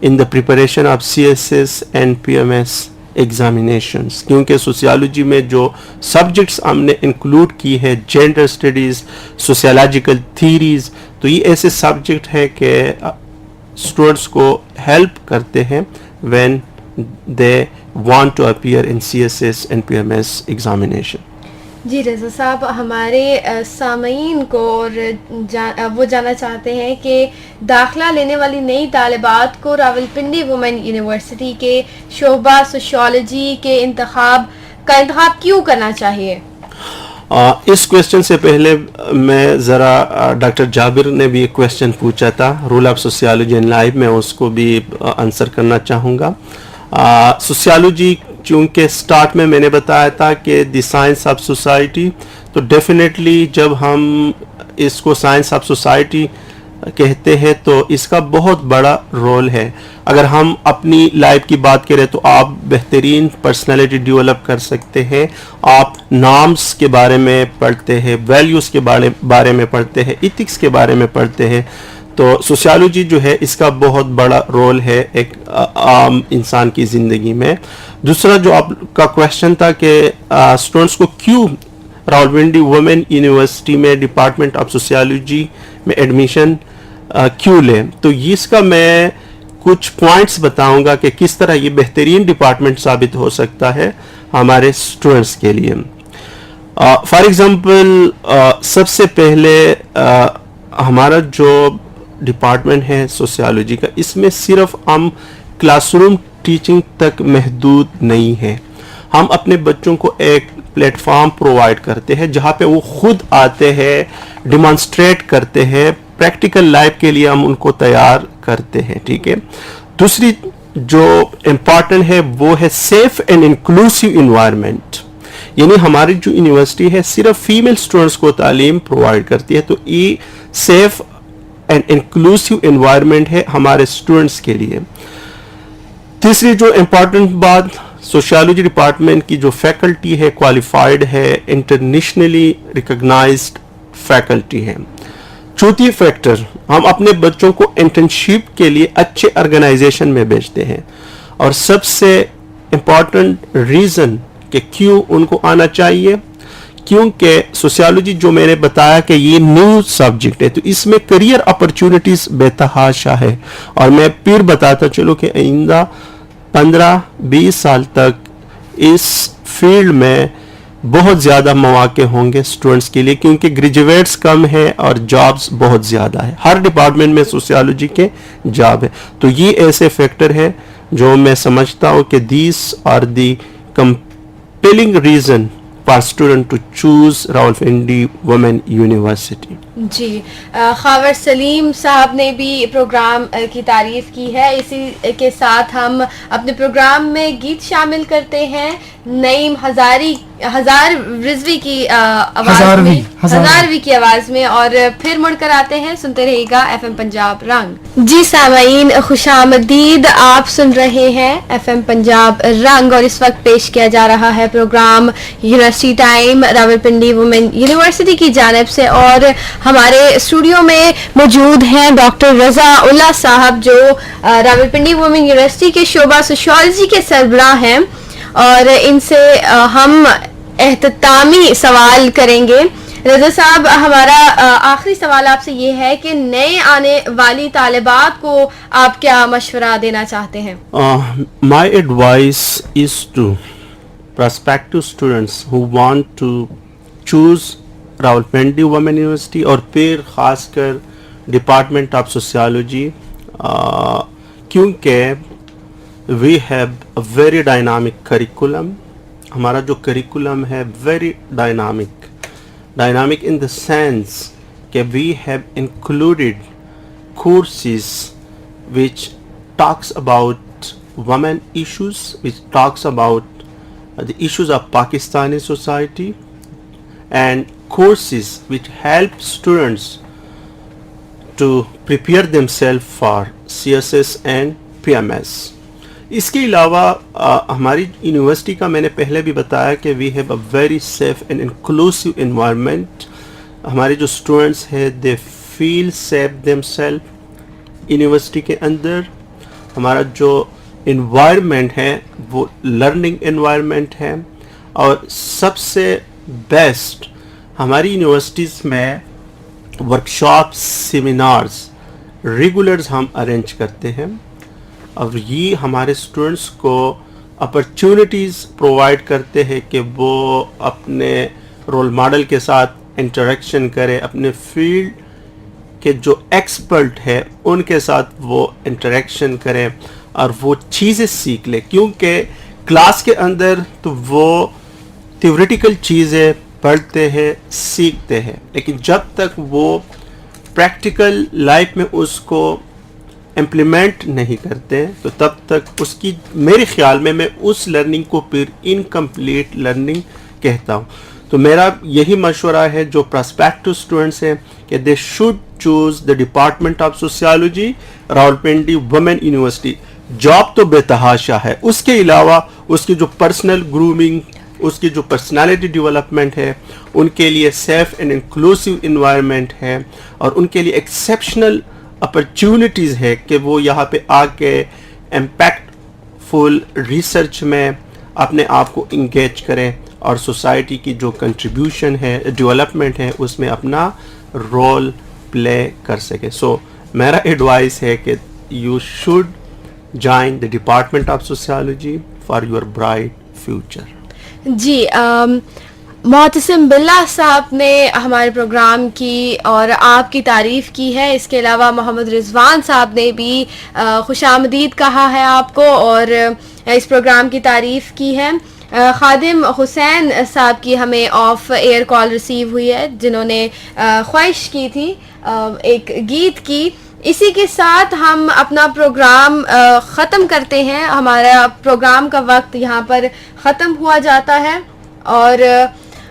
in the preparation of CSS and PMS examinations, کیونکہ سوشیالوجی میں جو سبجیکٹس ہم نے انکلوڈ کی ہے, جینڈر اسٹڈیز, سوشیالوجیکل تھیریز, تو یہ ایسے سبجیکٹ ہے کہ اسٹوڈنٹس کو ہیلپ کرتے ہیں when they want to appear in CSS and PMS examination. جی رضا صاحب, ہمارے سامعین کو اور وہ جاننا چاہتے ہیں کہ داخلہ لینے والی نئی طالبات کو راولپنڈی وومن یونیورسٹی کے شعبہ سوشیالوجی کے انتخاب کیوں کرنا چاہیے. اس کویسچن سے پہلے میں ذرا ڈاکٹر جابر نے بھی ایک کویسچن پوچھا تھا, role of sociology in life, میں اس کو بھی آنسر کرنا چاہوں گا. سوشیالوجی چونکہ سٹارٹ میں نے بتایا تھا کہ دی سائنس آف سوسائٹی, تو ڈیفینیٹلی جب ہم اس کو سائنس آف سوسائٹی کہتے ہیں تو اس کا بہت بڑا رول ہے. اگر ہم اپنی لائف کی بات کریں تو آپ بہترین پرسنالٹی ڈیولپ کر سکتے ہیں. آپ نارمس کے بارے میں پڑھتے ہیں, ویلیوز کے بارے میں پڑھتے ہیں, ایتھکس کے بارے میں پڑھتے ہیں. تو سوشیالوجی جو ہے اس کا بہت بڑا رول ہے ایک عام انسان کی زندگی میں. دوسرا جو آپ کا کویسچن تھا کہ اسٹوڈنٹس کو کیوں راولپنڈی وومن یونیورسٹی میں ڈپارٹمنٹ آف سوشیالوجی میں ایڈمیشن کیوں لیں, تو اس کا میں کچھ پوائنٹس بتاؤں گا کہ کس طرح یہ بہترین ڈپارٹمنٹ ثابت ہو سکتا ہے ہمارے اسٹوڈنٹس کے لیے. فار ایگزامپل سب سے پہلے ہمارا جو ڈپارٹمنٹ ہے سوشیالوجی کا, اس میں صرف ہم کلاس روم ٹیچنگ تک محدود نہیں ہے. ہم اپنے بچوں کو ایک پلیٹ فارم پرووائڈ کرتے ہیں جہاں پہ وہ خود آتے ہیں, ڈیمانسٹریٹ کرتے ہیں, پریکٹیکل لائف کے لیے ہم ان کو تیار کرتے ہیں. ٹھیک ہے. دوسری جو امپورٹنٹ ہے وہ ہے سیف اینڈ انکلوسیو انوائرمنٹ, یعنی ہماری جو یونیورسٹی ہے صرف فیمیل اسٹوڈنٹس کو تعلیم پرووائڈ کرتی ہے, تو یہ سیف اینڈ انکلوسیو انوائرمنٹ ہے ہمارے اسٹوڈنٹس کے لیے. تیسری جو امپورٹنٹ بات, سوشیالوجی ڈپارٹمنٹ کی جو فیکلٹی ہے کوالیفائڈ ہے, انٹرنیشنلی ریکگنائزڈ فیکلٹی ہے. چوتھی فیکٹر, ہم اپنے بچوں کو انٹرنشپ کے لیے اچھے آرگنائزیشن میں بھیجتے ہیں. اور سب سے امپورٹنٹ ریزن کہ کیوں ان کو آنا چاہیے, کیونکہ سوشیالوجی جو میں نے بتایا کہ یہ نیو سبجیکٹ ہے, تو اس میں کریئر اپرچونٹیز بے تحاشا ہے. اور میں پھر بتاتا چلو کہ آئندہ 15-20 سال تک اس فیلڈ میں بہت زیادہ مواقع ہوں گے اسٹوڈنٹس کے لیے, کیونکہ گریجویٹس کم ہیں اور جابس بہت زیادہ ہے. ہر ڈپارٹمنٹ میں سوشیالوجی کے جاب ہے. تو یہ ایسے فیکٹر ہے جو میں سمجھتا ہوں کہ these are the compelling reason for student to choose Rawalpindi Women University. جی خاور سلیم صاحب نے بھی پروگرام کی تعریف کی ہے. اسی کے ساتھ ہم اپنے پروگرام میں گیت شامل کرتے ہیں نعیم ہزار رضوی کی آواز میں, ہزاروی کی آواز میں, اور پھر مڑ کر آتے ہیں. سنتے رہیے گا ایف ایم پنجاب رنگ. جی سامعین خوش آمدید, آپ سن رہے ہیں ایف ایم پنجاب رنگ, اور اس وقت پیش کیا جا رہا ہے programme university time Rawalpindi women university کی جانب سے. اور ہمارے اسٹوڈیو میں موجود ہیں ڈاکٹر رضا اللہ صاحب جو راولپنڈی وومن یونیورسٹی کے شعبہ سوشیالوجی کے سربراہ ہیں, اور ان سے ہم اختتامی سوال کریں گے. رضا صاحب, ہمارا آخری سوال آپ سے یہ ہے کہ نئے آنے والی طالبات کو آپ کیا مشورہ دینا چاہتے ہیں؟ My advice is to prospective students who want to choose Rawalpindi women university اور پھر خاص کر ڈپارٹمنٹ آف سوسیالوجی, کیونکہ we have a very dynamic curriculum. ہمارا جو کریکولم ہے very dynamic in the sense کہ we have included courses which talks about women issues, which talks about the issues of Pakistani society, and courses which help students to prepare themselves for CSS and PMS. اس کے علاوہ ہماری university کا میں نے پہلے بھی بتایا کہ we have a very safe and inclusive environment. ہمارے جو اسٹوڈنٹس ہیں they feel safe themself university کے اندر. ہمارا جو انوائرمنٹ ہے وہ لرننگ انوائرمنٹ ہے, اور سب سے بیسٹ ہماری یونیورسٹیز میں ورکشاپ سیمینارز ریگولرز ہم ارینج کرتے ہیں, اور یہ ہمارے اسٹوڈنٹس کو اپرچونٹیز پرووائڈ کرتے ہیں کہ وہ اپنے رول ماڈل کے ساتھ انٹریکشن کرے, اپنے فیلڈ کے جو ایکسپرٹ ہے ان کے ساتھ وہ انٹریکشن کرے اور وہ چیزیں سیکھ لے. کیونکہ کلاس کے اندر تو وہ تھیوریٹیکل چیزیں پڑھتے ہیں, سیکھتے ہیں, لیکن جب تک وہ پریکٹیکل لائف میں اس کو امپلیمنٹ نہیں کرتے تو تب تک اس کی, میرے خیال میں اس لرننگ کو پھر انکمپلیٹ لرننگ کہتا ہوں. تو میرا یہی مشورہ ہے جو پراسپیکٹو اسٹوڈنٹس ہیں کہ they should choose the department of sociology Rawalpindi women university. Job تو بے تحاشا ہے, اس کے علاوہ اس کی جو پرسنل گرومنگ, اس کی جو پرسنالٹی ڈیولپمنٹ ہے, ان کے لیے سیف اینڈ انکلوسیو انوائرمنٹ ہے, اور ان کے لیے ایکسیپشنل اپرچونٹیز ہے کہ وہ یہاں پہ آ کے امپیکٹ فل ریسرچ میں اپنے آپ کو انگیج کریں اور سوسائٹی کی جو کنٹریبیوشن ہے, ڈیولپمنٹ ہے, اس میں اپنا رول پلے کر سکے. سو میرا ایڈوائس ہے کہ you should join the department of sociology for your bright future. جی معتصم باللہ صاحب نے ہمارے پروگرام کی اور آپ کی تعریف کی ہے. اس کے علاوہ محمد رضوان صاحب نے بھی خوش آمدید کہا ہے آپ کو اور اس پروگرام کی تعریف کی ہے. خادم حسین صاحب کی ہمیں آف ایئر کال ریسیو ہوئی ہے جنہوں نے خواہش کی تھی ایک گیت کی. اسی کے ساتھ ہم اپنا پروگرام ختم کرتے ہیں. ہمارا پروگرام کا وقت یہاں پر ختم ہوا جاتا ہے اور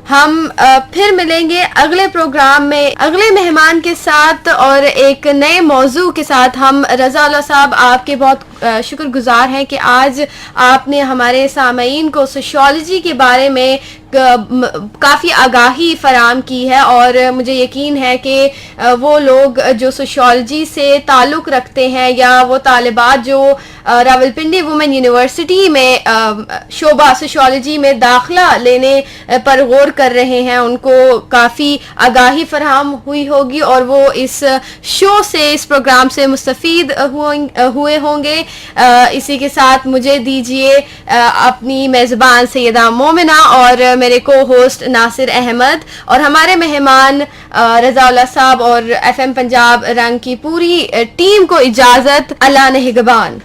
ہم پھر ملیں گے اگلے پروگرام میں اگلے مہمان کے ساتھ اور ایک نئے موضوع کے ساتھ. ہم رضا اللہ صاحب آپ کے بہت شکر گزار ہیں کہ آج آپ نے ہمارے سامعین کو سوشیالوجی کے بارے میں کافی آگاہی فراہم کی ہے, اور مجھے یقین ہے کہ وہ لوگ جو سوشیالوجی سے تعلق رکھتے ہیں یا وہ طالبات جو راولپنڈی وومن یونیورسٹی میں شعبہ سوشیالوجی میں داخلہ لینے پر غور کر رہے ہیں, ان کو کافی آگاہی فراہم ہوئی ہوگی اور وہ اس شو سے, اس پروگرام سے مستفید ہوئے ہوں گے. اسی کے ساتھ مجھے دیجیے اپنی میزبان سیدہ مومنہ اور میرے کو ہوسٹ ناصر احمد اور ہمارے مہمان رضا اللہ صاحب اور ایف ایم پنجاب رنگ کی پوری ٹیم کو اجازت. اللہ نگہبان.